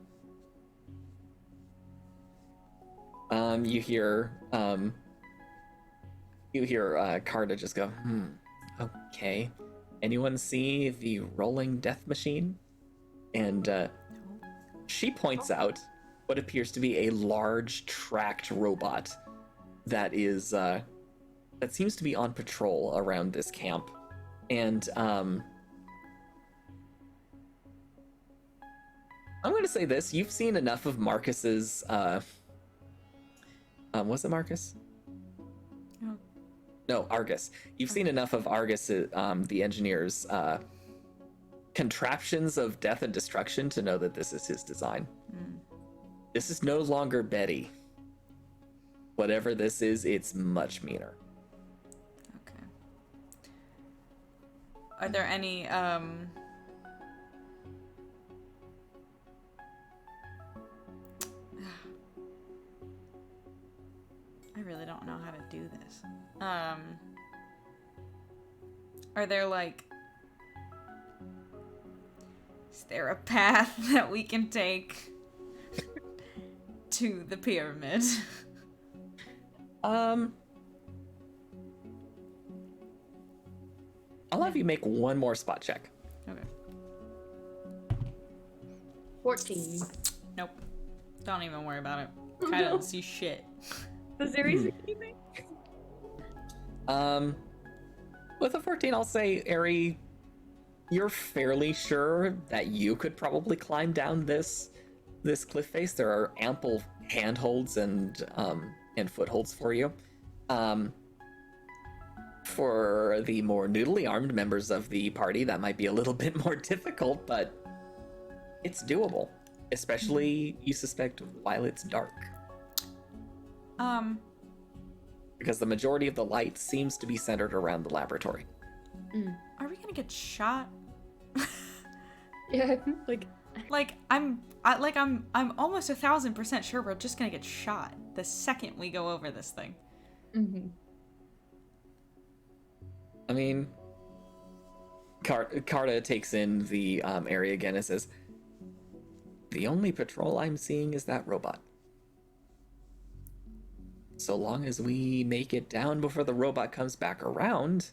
You hear Carta just go, okay. Anyone see the rolling death machine? And she points out what appears to be a large tracked robot that is that seems to be on patrol around this camp. And I'm going to say this: you've seen enough of Marcus's. Was it Marcus? No. No, Argus. You've seen enough of Argus, the engineer's contraptions of death and destruction to know that this is his design. This is no longer Betty. Whatever this is, it's much meaner. Okay. Are there any I really don't know how to do this. Are there is there a path that we can take to the pyramid? I'll have you make one more spot check. Okay. 14. Nope. Don't even worry about it. Oh, I no. don't see shit. Does Aries see anything? With a 14, I'll say, Ari, you're fairly sure that you could probably climb down this cliff face. There are ample handholds and footholds for you. For the more noodly armed members of the party, that might be a little bit more difficult, but it's doable. Especially, you suspect, while it's dark. Because the majority of the light seems to be centered around the laboratory. Are we gonna get shot? Yeah, I'm almost 1,000% sure we're just gonna get shot the second we go over this thing. Mm-hmm. I mean, Carta takes in the area again and says, the only patrol I'm seeing is that robot. So long as we make it down before the robot comes back around,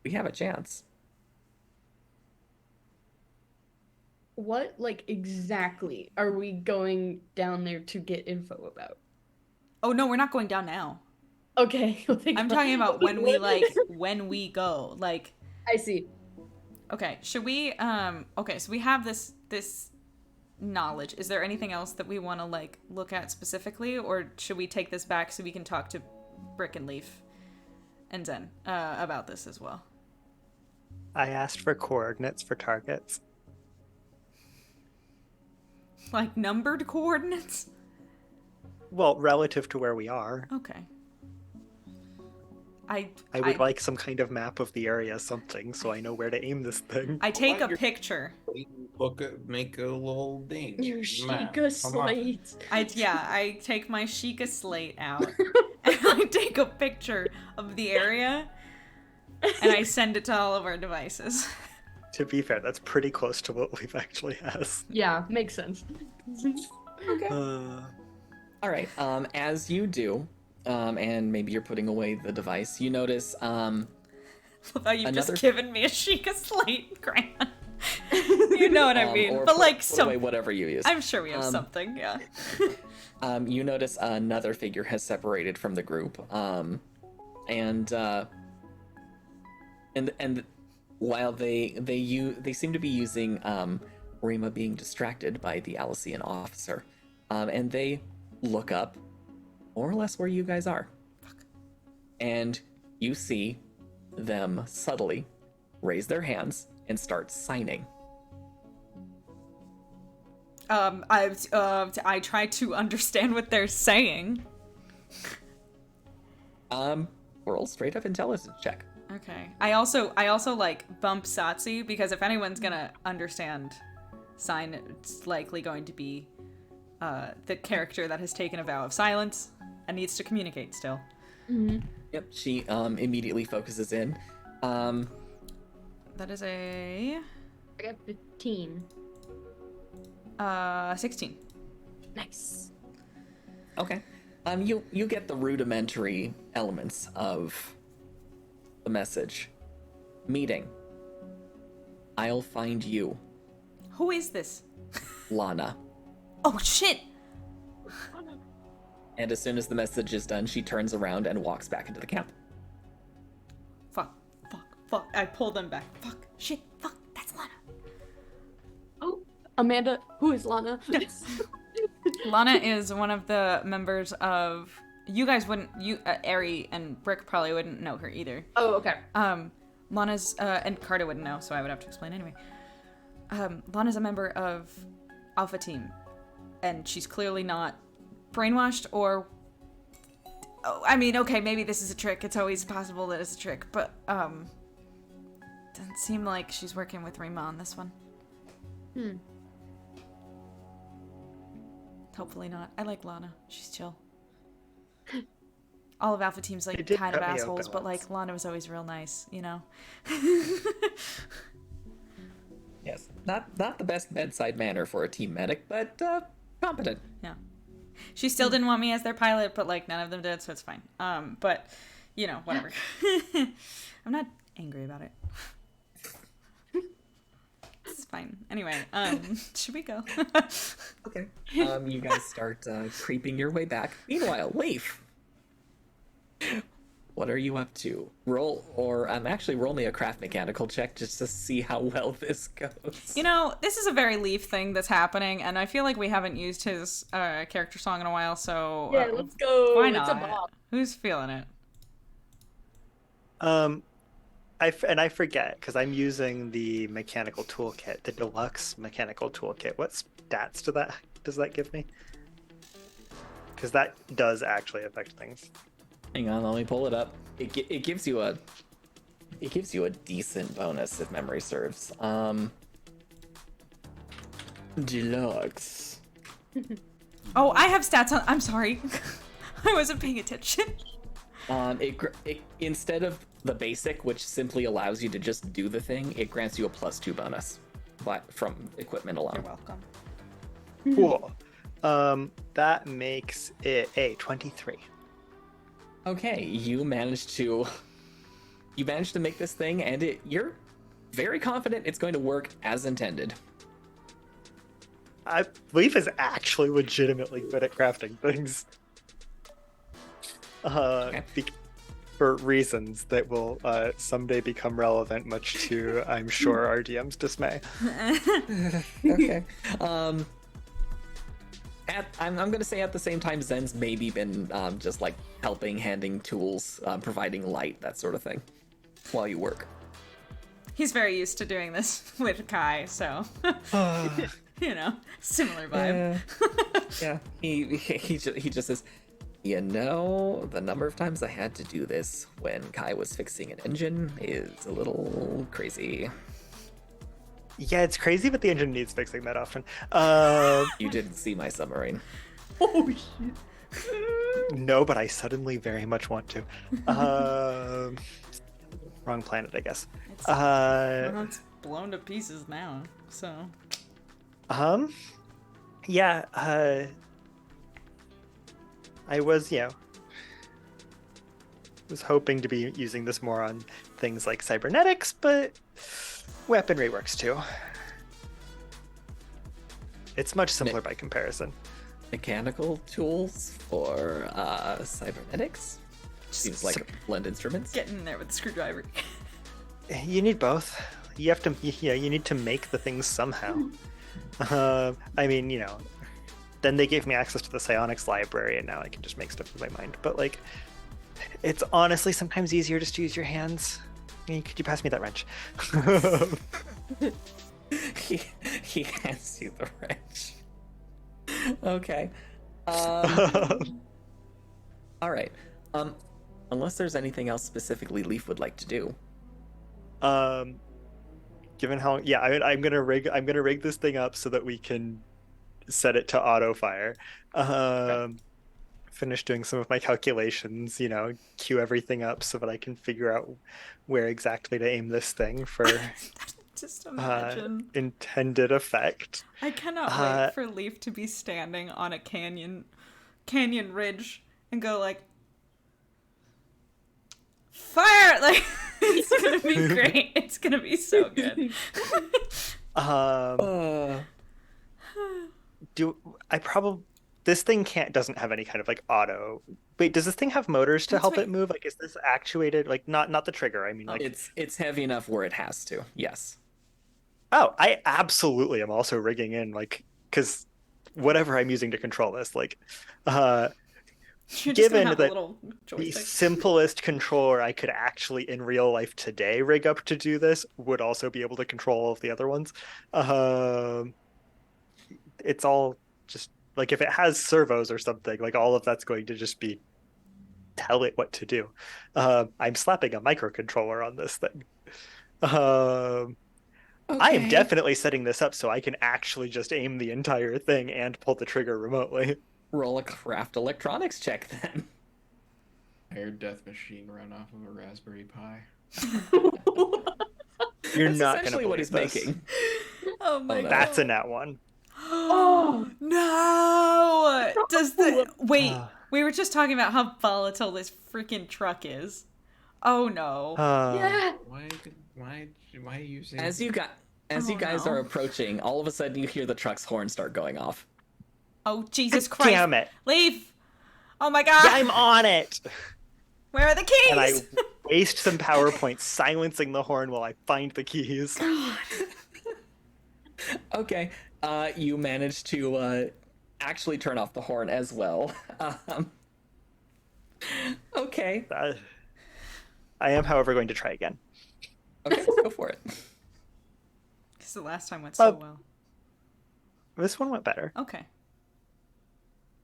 we have a chance. What, exactly are we going down there to get info about? Oh no, we're not going down now. Okay. I'm talking about when we when we go. I see. Okay, should we okay, so we have this knowledge. Is there anything else that we want to look at specifically, or should we take this back so we can talk to Brick and Leaf and Zen about this as well? I asked for coordinates for targets. Numbered coordinates? Well, relative to where we are. Okay. I would like some kind of map of the area, something, so I know where to aim this thing. I take a picture. Make a little ding. Your map. Sheikah Come on. slate. I take my Sheikah slate out and I take a picture of the area and I send it to all of our devices. To be fair, that's pretty close to what we've actually has. Yeah, makes sense. Okay. All right. As you do, and maybe you're putting away the device, you notice You've Another- just given me a Sheikah slate, Grant. You know what I mean. or But put away whatever you use. I'm sure we have something, yeah. You notice another figure has separated from the group, and while they seem to be using Rima being distracted by the Alician officer, and they look up more or less where you guys are, and you see them subtly raise their hands and start signing. I try to understand what they're saying. Roll straight up intelligence check. Okay. I also like bump Satsi because if anyone's gonna understand sign, it's likely going to be the character that has taken a vow of silence and needs to communicate still. Mm-hmm. Yep, she immediately focuses in. That is a I got 15. 16. Nice. Okay. You get the rudimentary elements of the message. Meeting. I'll find you, Who is this? Lana. Oh shit! And as soon as the message is done, she turns around and walks back into the camp. Fuck. I pull them back. Fuck. Shit. Fuck. That's Lana. Oh, Amanda, who is Lana? Lana is one of the members of. You guys wouldn't. Ari and Brick probably wouldn't know her either. Oh, okay. Lana's and Carta wouldn't know, so I would have to explain anyway. Lana's a member of Alpha Team, and she's clearly not brainwashed or. Oh, I mean, okay, maybe this is a trick. It's always possible that it's a trick, but doesn't seem like she's working with Rima on this one. Hopefully not. I like Lana. She's chill. All of Alpha Team's like It did kind of cut me assholes, open but once. like Lana was always real nice, you know. Yes. Not the best bedside manner for a team medic, but competent. Yeah. She still didn't want me as their pilot, but like none of them did, so it's fine. But you know, whatever. I'm not angry about it. It's fine. Anyway, should we go? Okay. You guys start creeping your way back. Meanwhile, Leaf. What are you up to? Roll me a craft mechanical check just to see how well this goes. You know, this is a very Leaf thing that's happening, and I feel like we haven't used his character song in a while, so Yeah, let's go. why It's a not? bop. Who's feeling it? I forget because I'm using the mechanical toolkit, the deluxe mechanical toolkit. What stats does that give me? Because that does actually affect things. Hang on, let me pull it up. It gives you a decent bonus if memory serves. Deluxe. Oh, I have stats on. I'm sorry, I wasn't paying attention. It instead of the basic, which simply allows you to just do the thing, it grants you a +2 bonus, but from equipment alone. You're welcome. Cool. That makes it a 23. Okay, you managed to make this thing, and you're very confident it's going to work as intended. I believe is actually legitimately good at crafting things. For reasons that will someday become relevant, much to, I'm sure, our DM's dismay. Okay. I'm going to say at the same time, Zen's maybe been just like handing tools, providing light, that sort of thing, while you work. He's very used to doing this with Kai, so you know, similar vibe. Yeah. He just says, you know, the number of times I had to do this when Kai was fixing an engine is a little crazy. Yeah, it's crazy, but the engine needs fixing that often. You didn't see my submarine. Oh shit. No, but I suddenly very much want to. Wrong planet, I guess. It's blown to pieces now, so. Yeah, I was, was hoping to be using this more on things like cybernetics, but weaponry works too. It's much simpler by comparison. Mechanical tools for cybernetics? Seems like blend instruments. Getting in there with the screwdriver. You need both. You have to, you need to make the things somehow. I mean, then they gave me access to the psionics library, and now I can just make stuff with my mind. But like, it's honestly sometimes easier just to use your hands. Could you pass me that wrench? he hands you the wrench. Okay. All right. Unless there's anything else specifically Leaf would like to do. Given how, yeah, I'm gonna rig this thing up so that we can set it to auto fire. Finish doing some of my calculations, queue everything up so that I can figure out where exactly to aim this thing for Just imagine. intended effect. I cannot wait for Leaf to be standing on a canyon ridge and go like, fire! Like, it's gonna be great. It's gonna be so good. This thing doesn't have any kind of like auto. Wait, does this thing have motors to help it move? Like, is this actuated? Like, not the trigger. I mean, like, it's heavy enough where it has to. Yes. Oh, I absolutely am also rigging in, like, because whatever I'm using to control this, like, given that the simplest controller I could actually in real life today rig up to do this would also be able to control all of the other ones. It's all just like if it has servos or something, like all of that's going to just be tell it what to do. I'm slapping a microcontroller on this thing. I am definitely setting this up so I can actually just aim the entire thing and pull the trigger remotely. Roll a craft electronics check then. Aired death machine run off of a Raspberry Pi. You're That's not essentially gonna what he's believe this. making. Oh my god. That's a nat one. Oh no! Wait? We were just talking about how volatile this freaking truck is. Oh no! Yeah. Why are you saying? As you guys are approaching, all of a sudden you hear the truck's horn start going off. Oh Jesus Christ! Damn it! Leave! Oh my god! Yeah, I'm on it. Where are the keys? And I waste some power points silencing the horn while I find the keys. God. Okay, you managed to actually turn off the horn as well. Okay. I am, however, going to try again. Okay, go for it. Because the last time went so well. This one went better. Okay.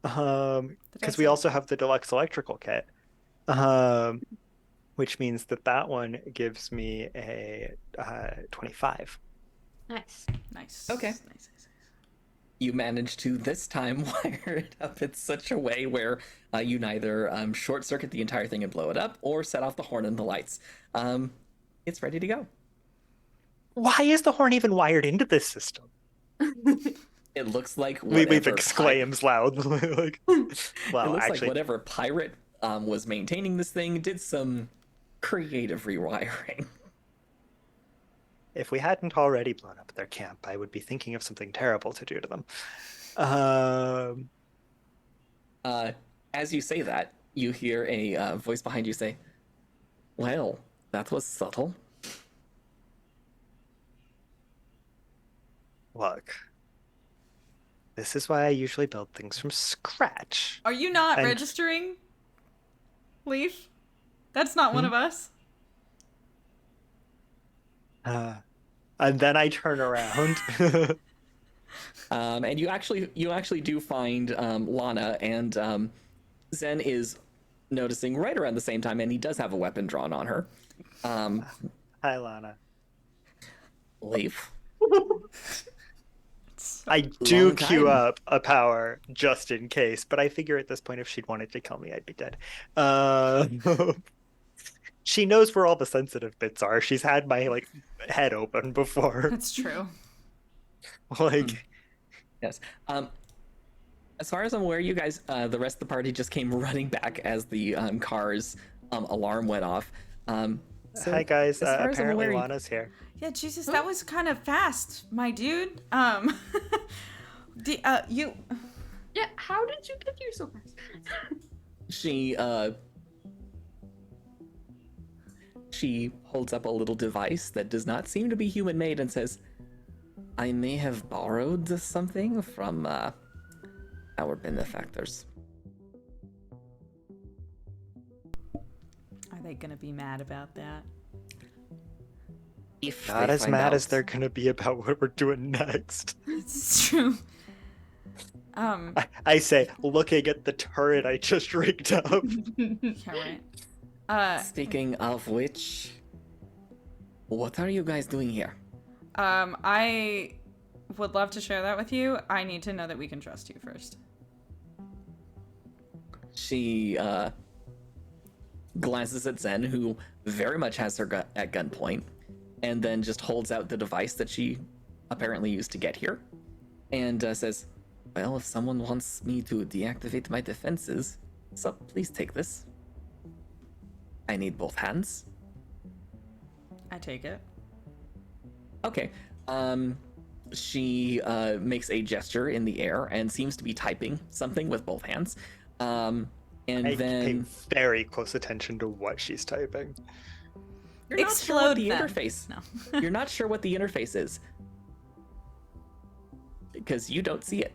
Because we also have the deluxe electrical kit. Which means that one gives me a 25. Nice. Okay. Nice. You managed to this time wire it up in such a way where you neither short circuit the entire thing and blow it up or set off the horn and the lights. It's ready to go. Why is the horn even wired into this system? It looks like Leaf exclaims loudly. Like, well, it looks actually, like whatever pirate was maintaining this thing did some creative rewiring. if we hadn't already blown up their camp, I would be thinking of something terrible to do to them. As you say that, you hear a voice behind you say, "Well, that was subtle." Look, this is why I usually build things from scratch. Are you not registering, Leaf? That's not one of us. And then I turn around. And you actually do find Lana, and Zen is noticing right around the same time, and he does have a weapon drawn on her. Hi, Lana. Leaf. I do queue up a power just in case, but I figure at this point if she'd wanted to kill me, I'd be dead. She knows where all the sensitive bits are. She's had my head open before. That's true. Yes. As far as I'm aware, you guys, the rest of the party just came running back as the car's alarm went off. Hi guys, apparently Lana's here. Yeah, Jesus, that was kind of fast, my dude. You. Yeah, how did you get here so fast? She holds up a little device that does not seem to be human-made and says, "I may have borrowed something from our benefactors." Are they gonna be mad about that? Not as mad as they're gonna be about what we're doing next. It's true. I say, looking at the turret I just rigged up. Yeah, right. Speaking of which, what are you guys doing here? I would love to share that with you. I need to know that we can trust you first. She glances at Zen, who very much has her at gunpoint, and then just holds out the device that she apparently used to get here, and says, well, if someone wants me to deactivate my defenses, so please take this. I need both hands. I take it. Okay. She makes a gesture in the air and seems to be typing something with both hands. And I then pay very close attention to what she's typing. you're not sure what the them. interface. No. You're not sure what the interface is because you don't see it.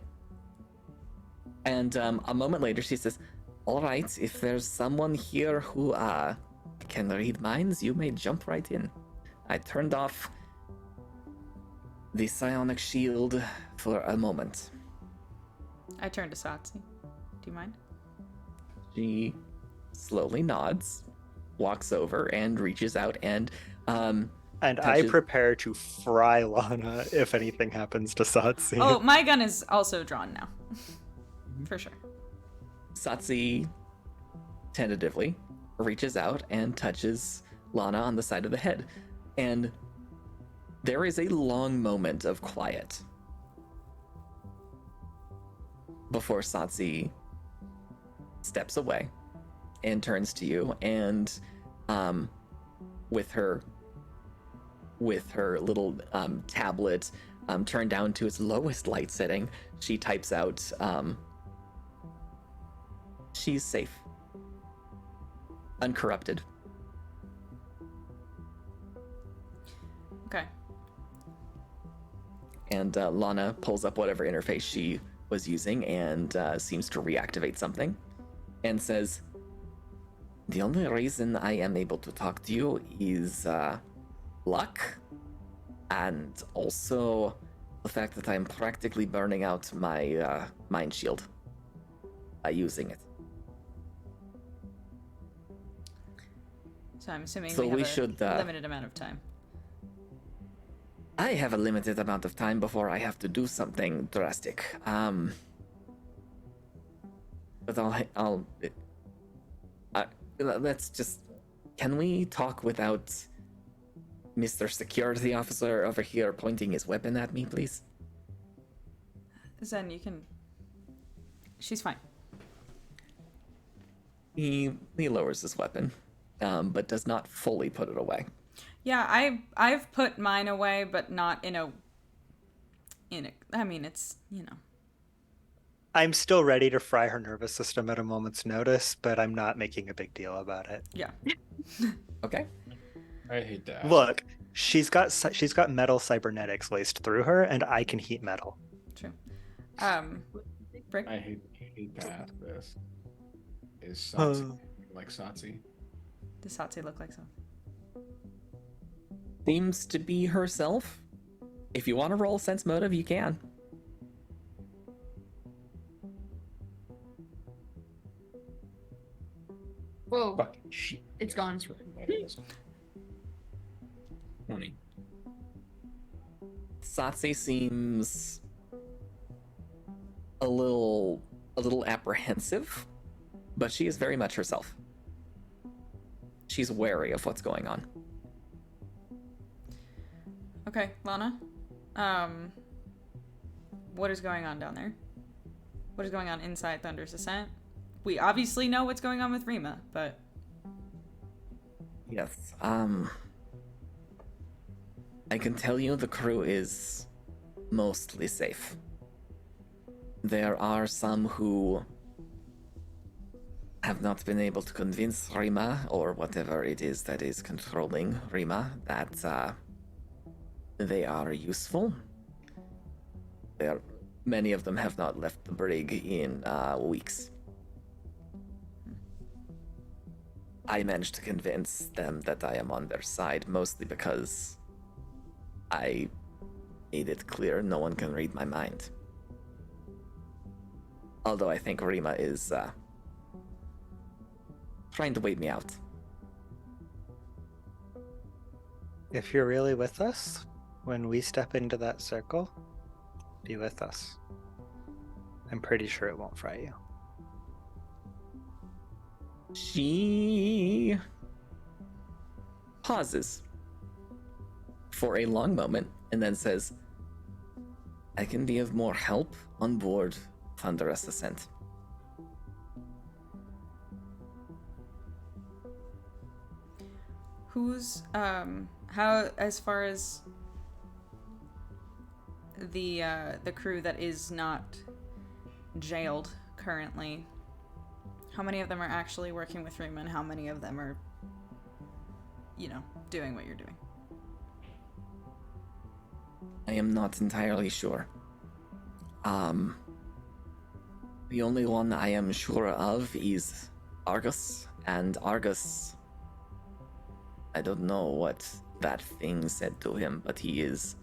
And a moment later, she says, "All right, if there's someone here who can read minds, you may jump right in. I turned off the psionic shield for a moment." I turn to Satsi. Do you mind? She slowly nods, walks over, and reaches out and And I touches- prepare to fry Lana if anything happens to Satsi. Oh, my gun is also drawn now. For sure. Satsi tentatively reaches out and touches Lana on the side of the head. And there is a long moment of quiet before Satsi steps away and turns to you and with her little tablet turned down to its lowest light setting, she types out she's safe, uncorrupted. Okay. And Lana pulls up whatever interface she was using and seems to reactivate something and says, "The only reason I am able to talk to you is luck, and also the fact that I am practically burning out my mind shield by using it." So I'm assuming So we have we a should, limited amount of time. I have a limited amount of time before I have to do something drastic. But let's just, can we talk without Mr. Security Officer over here pointing his weapon at me, please? Zen, you can... She's fine. He lowers his weapon, but does not fully put it away. Yeah, I've put mine away, but not in a... I mean, it's, I'm still ready to fry her nervous system at a moment's notice, but I'm not making a big deal about it. Yeah. Okay. I hate that. Look, she's got metal cybernetics laced through her, and I can heat metal. True. Brick? I hate that. This is Satsi, like Satsi. Does Satsi look like so? Seems to be herself. If you want to roll sense motive, you can. Whoa, Fucking shit. it's gone. 20. Satsi seems a little apprehensive, but she is very much herself. She's wary of what's going on. Okay, Lana. What is going on down there? What is going on inside Thunder's Ascent? We obviously know what's going on with Rima, but... Yes, I can tell you the crew is mostly safe. There are some who have not been able to convince Rima, or whatever it is that is controlling Rima, that they are useful. Many of them have not left the brig in weeks. I managed to convince them that I am on their side, mostly because I made it clear no one can read my mind. Although I think Rima is trying to wait me out. If you're really with us, when we step into that circle, be with us. I'm pretty sure it won't fry you. She pauses for a long moment and then says, I can be of more help on board Thunderous Ascent. Who's how, as far as the crew that is not jailed currently, how many of them are actually working with Rima and how many of them are, doing what you're doing? I am not entirely sure. The only one I am sure of is Argus, and Argus, I don't know what that thing said to him, but he is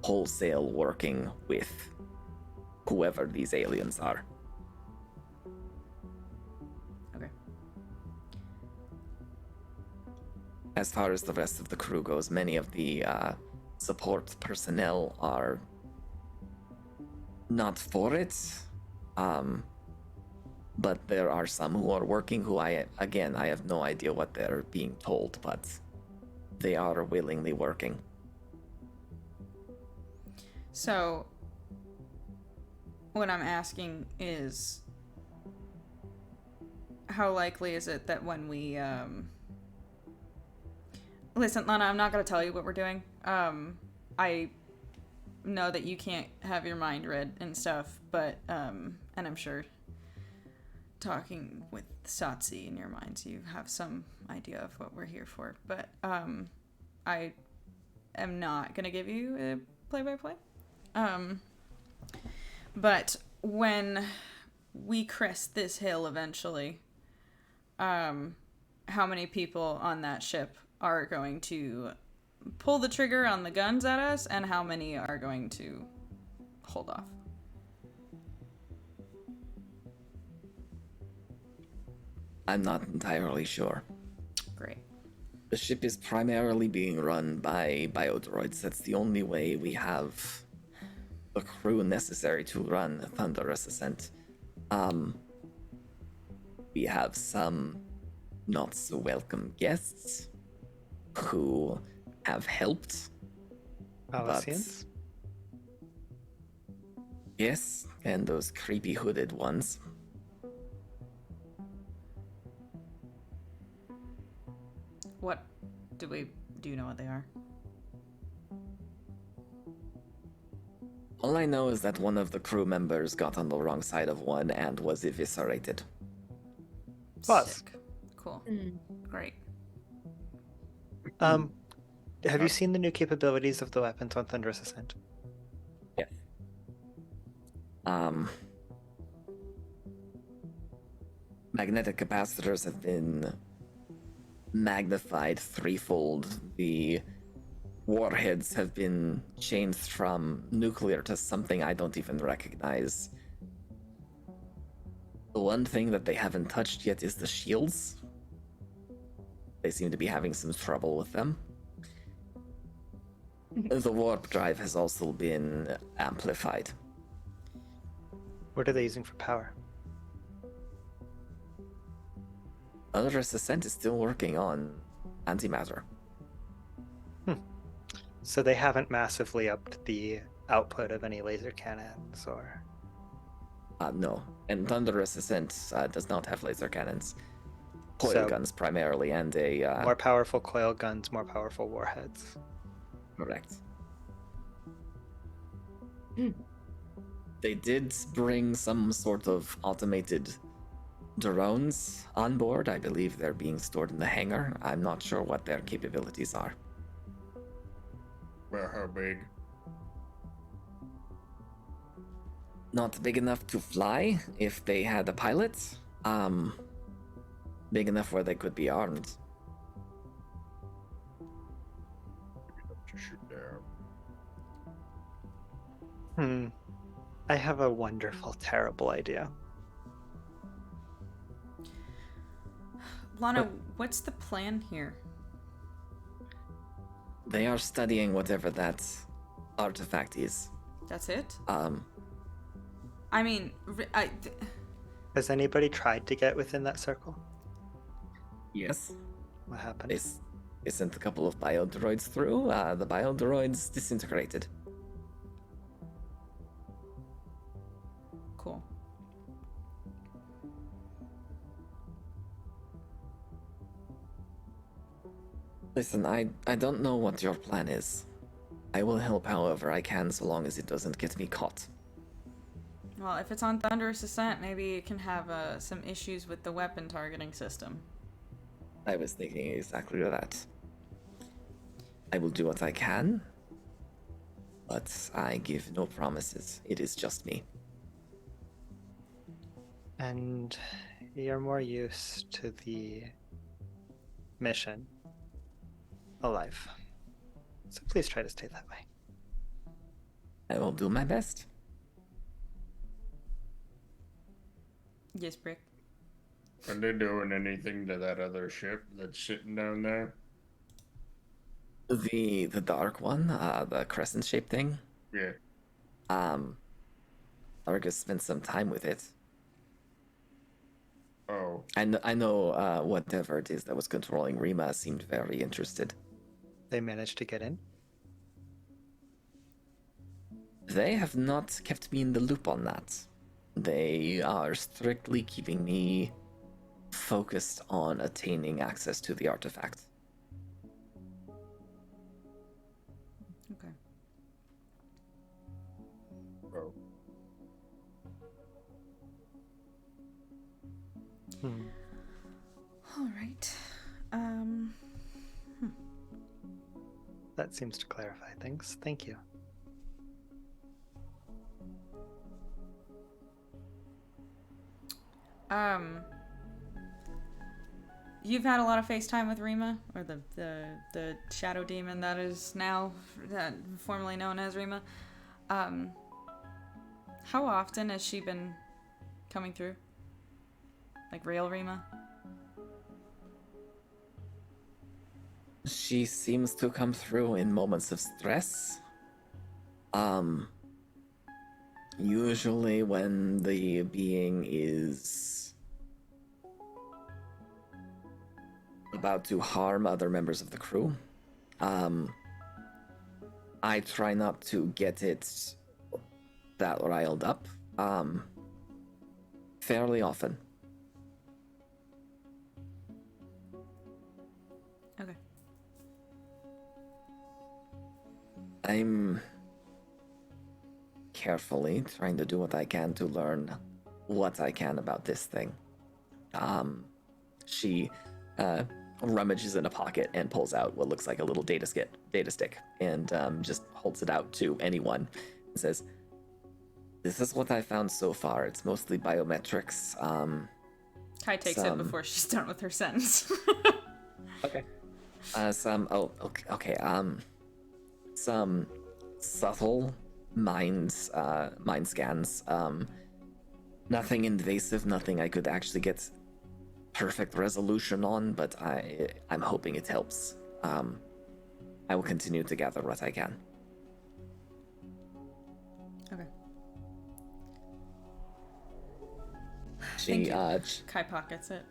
wholesale working with whoever these aliens are. Okay. As far as the rest of the crew goes, many of the support personnel are not for it. But there are some who are working who I have no idea what they're being told, but they are willingly working. So, what I'm asking is, how likely is it that when we, Listen, Lana, I'm not going to tell you what we're doing. I know that you can't have your mind read and stuff, but, and I'm sure talking with Satsi in your minds, you have some idea of what we're here for, but, I am not going to give you a play-by-play. But when we crest this hill eventually, how many people on that ship are going to pull the trigger on the guns at us, and how many are going to hold off? I'm not entirely sure. Great. The ship is primarily being run by biodroids. That's the only way we have the crew necessary to run Thunderous Ascent. We have some not so welcome guests who have helped. Palasians? Yes, and those creepy hooded ones. What do you know what they are? All I know is that one of the crew members got on the wrong side of one and was eviscerated. Plus. Sick. Cool. Mm. Great. Have you seen the new capabilities of the weapons on Thunderous Ascent? Yes. Magnetic capacitors have been magnified threefold. The warheads have been changed from nuclear to something I don't even recognize. The one thing that they haven't touched yet is the shields. They seem to be having some trouble with them. The warp drive has also been amplified. What are they using for power? Thunderous Ascent is still working on antimatter. So they haven't massively upped the output of any laser cannons or... No. And Thunderous Ascent does not have laser cannons. Coil So- guns primarily, and a... More powerful coil guns, more powerful warheads. Correct. Mm. They did bring some sort of automated drones on board. I believe they're being stored in the hangar. I'm not sure what their capabilities are. Well, how big? Not big enough to fly if they had a pilot. Big enough where they could be armed. To shoot down. I have a wonderful, terrible idea. Lana, what's the plan here? They are studying whatever that artifact is. That's it? Um, I mean, Has anybody tried to get within that circle? yes. What happened? They sent a couple of biodroids through. The biodroids disintegrated. Cool. Listen, I don't know what your plan is. I will help however I can so long as it doesn't get me caught. Well, if it's on Thunderous Ascent, maybe it can have some issues with the weapon targeting system. I was thinking exactly that. I will do what I can, but I give no promises. It is just me. And you're more used to the mission alive. So please try to stay that way. I will do my best. Yes, Brick. Are they doing anything to that other ship that's sitting down there? The dark one, the crescent-shaped thing. Yeah. Argus spent some time with it. Oh. I know whatever it is that was controlling Rima seemed very interested. They managed to get in? They have not kept me in the loop on that. They are strictly keeping me focused on attaining access to the artifact. Okay. Oh. All right. That seems to clarify things. Thank you. You've had a lot of FaceTime with Rima, or the shadow demon that is now formerly known as Rima. How often has she been coming through? Like real Rima? She seems to come through in moments of stress. Usually when the being is about to harm other members of the crew. I try not to get it that riled up. Fairly often. Okay. I'm carefully trying to do what I can to learn what I can about this thing. She rummages in a pocket and pulls out what looks like a little data stick, and just holds it out to anyone and says, "This is what I found so far. It's mostly biometrics." Kai takes it before she's done with her sentence. Okay. Some subtle mind scans. Nothing invasive, nothing I could actually get perfect resolution on, but I'm hoping it helps. I will continue to gather what I can. Okay. She Kai pockets it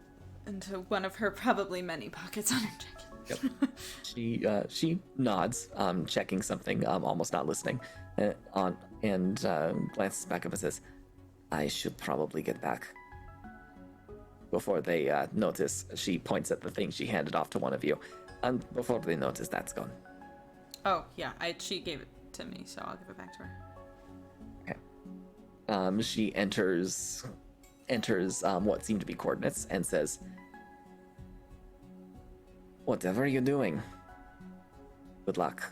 into one of her probably many pockets on her jacket. Yep. She nods, checking something, almost not listening, and glances back up and says, "I should probably get back." Before they notice, she points at the thing she handed off to one of you, and before they notice, that's gone. Oh yeah, she gave it to me, so I'll give it back to her. Okay. She enters what seem to be coordinates and says, "Whatever you're doing, good luck."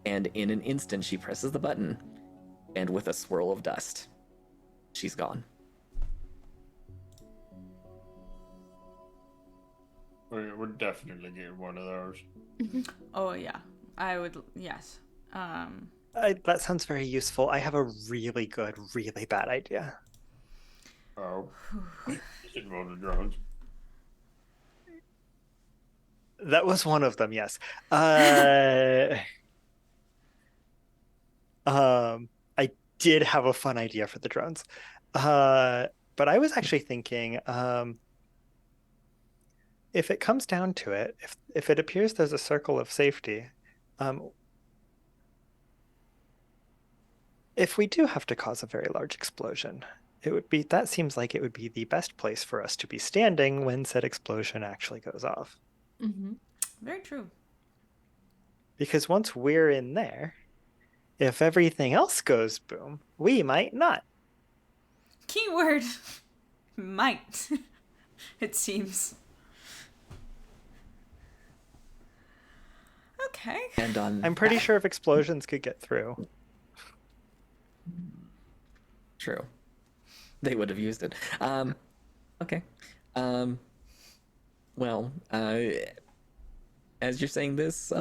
And in an instant, she presses the button, and with a swirl of dust, she's gone. We're definitely getting one of those. Oh yeah, I would. Yes. That sounds very useful. I have a really good, really bad idea. Oh. Should roll the drones. That was one of them, yes. Uh, I did have a fun idea for the drones. But I was actually thinking, if it comes down to it, if it appears there's a circle of safety, um, if we do have to cause a very large explosion, that seems like it would be the best place for us to be standing when said explosion actually goes off. Mm-hmm. Very true. Because once we're in there, if everything else goes boom, we might not. Keyword might, it seems. Okay. And on I'm pretty that- sure if explosions could get through. True. They would have used it. Okay. Well, as you're saying this,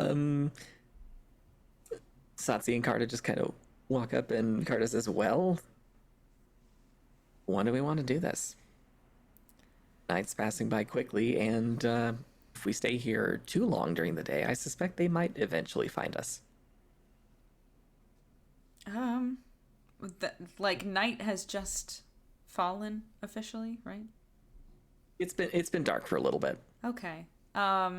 Satsi and Carta just kind of walk up, and Carta says, well, when do we want to do this? Night's passing by quickly, and if we stay here too long during the day, I suspect they might eventually find us. Like night has just fallen officially, right? It's been dark for a little bit. Okay. I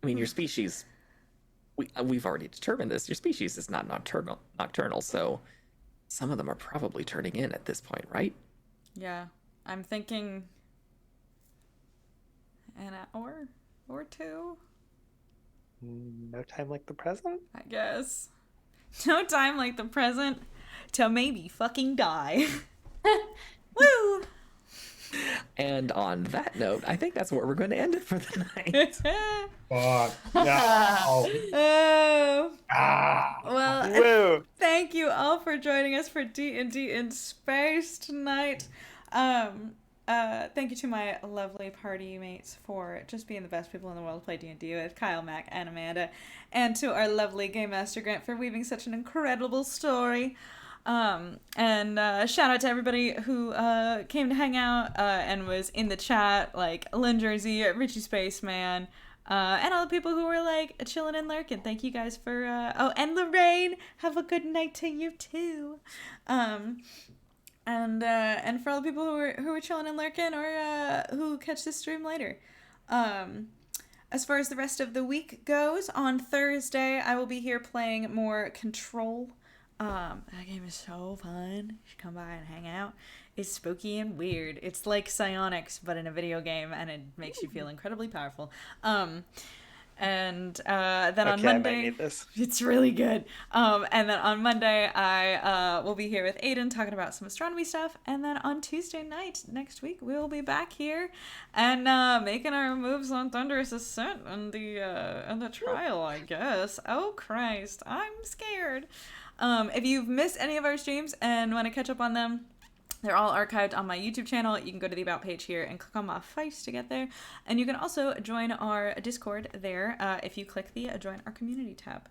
mean, your species, we've already determined this. Your species is not nocturnal, so some of them are probably turning in at this point, right? Yeah. I'm thinking an hour or two, No time like the present? I guess. No time like the present to maybe fucking die. Woo! And on that note, I think that's where we're going to end it for the night. Fuck. No. Oh. Ah. Well, Woo! thank you all for joining us for D&D in Space tonight. Thank you to my lovely party mates for just being the best people in the world to play D&D with, Kyle, Mac, and Amanda, and to our lovely Game Master Grant for weaving such an incredible story. And shout out to everybody who came to hang out and was in the chat, like Lynn Jersey, Richie Spaceman, and all the people who were like chilling and lurking. Thank you guys for and Lorraine, have a good night to you too. And for all the people who were chilling and lurking or who catch this stream later. As far as the rest of the week goes, on Thursday I will be here playing more Control. That game is so fun. You should come by and hang out. It's spooky and weird. It's like Psionics, but in a video game, and it makes you feel incredibly powerful. And then on Okay, I might Monday, need this. it's really good. And then on Monday, I will be here with Aiden talking about some astronomy stuff. And then on Tuesday night next week, we will be back here and making our moves on Thunderous Ascent and the trial, I guess. Oh Christ, I'm scared. If you've missed any of our streams and want to catch up on them, they're all archived on my YouTube channel. You can go to the About page here and click on my face to get there. And you can also join our Discord there if you click the Join Our Community tab.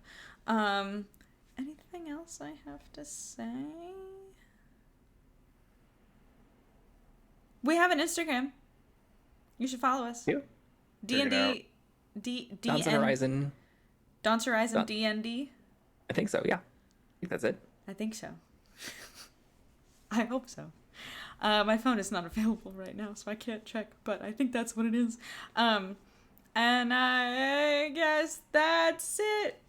Anything else I have to say? We have an Instagram. You should follow us. Yeah. D&D. Dawn's Horizon. Dawn's Horizon DND. I think so, yeah. I think that's it. I think so. I hope so. My phone is not available right now, so I can't check, but I think that's what it is. And I guess that's it.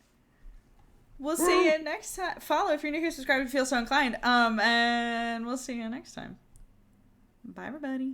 We'll see you next time. Follow if you're new here, subscribe if you feel so inclined. And we'll see you next time. Bye, everybody.